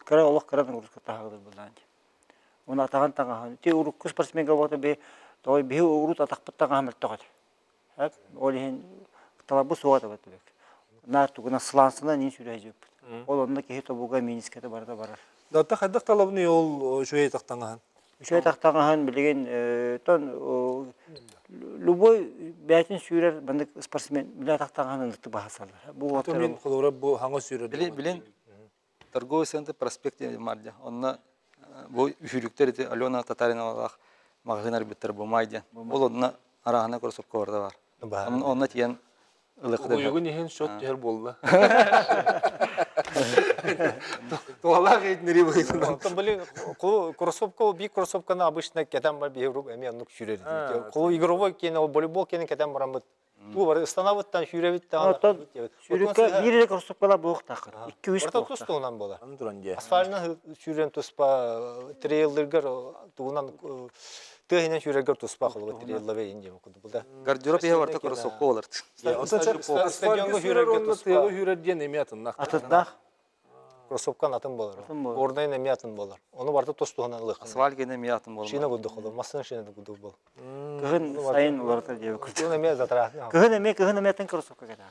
[SPEAKER 6] кара Аллах кара нагрузка тагыдыр булдан. Уна таган те урук ку спортсменга болот бе той бе урут атакпыт таган хамыр тагат. Хап олин талабы сугата батбек. Нар тугуна слансына не сүрөжүп. Ол онда ке тобуга минискете барда барар.
[SPEAKER 2] Датта хаддах талабыны ол шөй тактанган.
[SPEAKER 6] Шөй тактанган билген тон любой бәтин сүрер бандык спортсмен биле тактанган ынтты бахасалар. Бу
[SPEAKER 2] Ото мен колора бу хаңа сүрөдү.
[SPEAKER 5] Билен торговый центр проспекте марда. Онна бу хүрүктер Алена Татаринова магазинар биттер булмайды. Ол онна арагына кроссовка барда бар. Онна тиен ылыкты.
[SPEAKER 2] Уйгун ehen шот жер болду. Туалак этнери быйсына.
[SPEAKER 3] Антон блин, кроссовка, би кроссовканы обычно кетем бар бирүп эми анук жүрөдү. Кол игровой кен, волейбол кен кетем барам. Бу бар станавыттан жүрөбүт та.
[SPEAKER 6] Сүрөккө бир кроссовкалар бук такыр. 2-3
[SPEAKER 3] бук. Тустугунан болар.
[SPEAKER 2] Туран же.
[SPEAKER 3] Асфальтны жүрөм туспа, трейлдергер тугунан тыйнан жүрөгөр туспа кылып трейлдер инде булда.
[SPEAKER 5] Гардероб я барта кроссовка болар.
[SPEAKER 2] Стадионго жүрөгөр туспа. Жүрөдөн эметин нак.
[SPEAKER 6] Атында
[SPEAKER 3] кроссовкан атын болар. Ордайна миятын болар. Оны барда тустугунан лык.
[SPEAKER 5] Асфальт гене миятын болар.
[SPEAKER 3] Шина гудды кылып, машина шина гудды бол.
[SPEAKER 6] кыгын сайын уларда деп.
[SPEAKER 3] Кыгын эме затра.
[SPEAKER 6] Кыгын эметен кроссовка кета.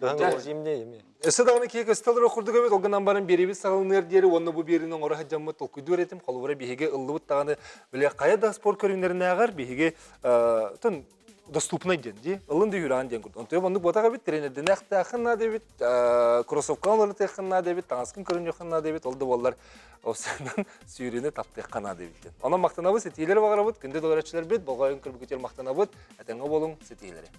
[SPEAKER 3] Кыгын жимде эме.
[SPEAKER 2] Эсдаганы кеге сталыр окурдуга бет огынан барын беребиз сагылныр дери, онны бу беринин ора хаҗаммы толкуйду эретим, колбура биһиге ыллыбыт таганы биле каяда спорт көрүннөрүнө агар биһиге тон доступный ден, ди. Ылынды хүрән ден күрдүн. Онтой бонду ботага бит тренерден акта хынна дебит, кроссовкалар техынна дебит, таңаскын көрүн жохынна дебит, олды боллар осынан сүйрөне тапты кана дебит. Ана мактанабыз, сетилер багарабыз, күндө доларчылар бит, болгайын кырбы көтөр мактанабыз, атаңга болуң сетилери.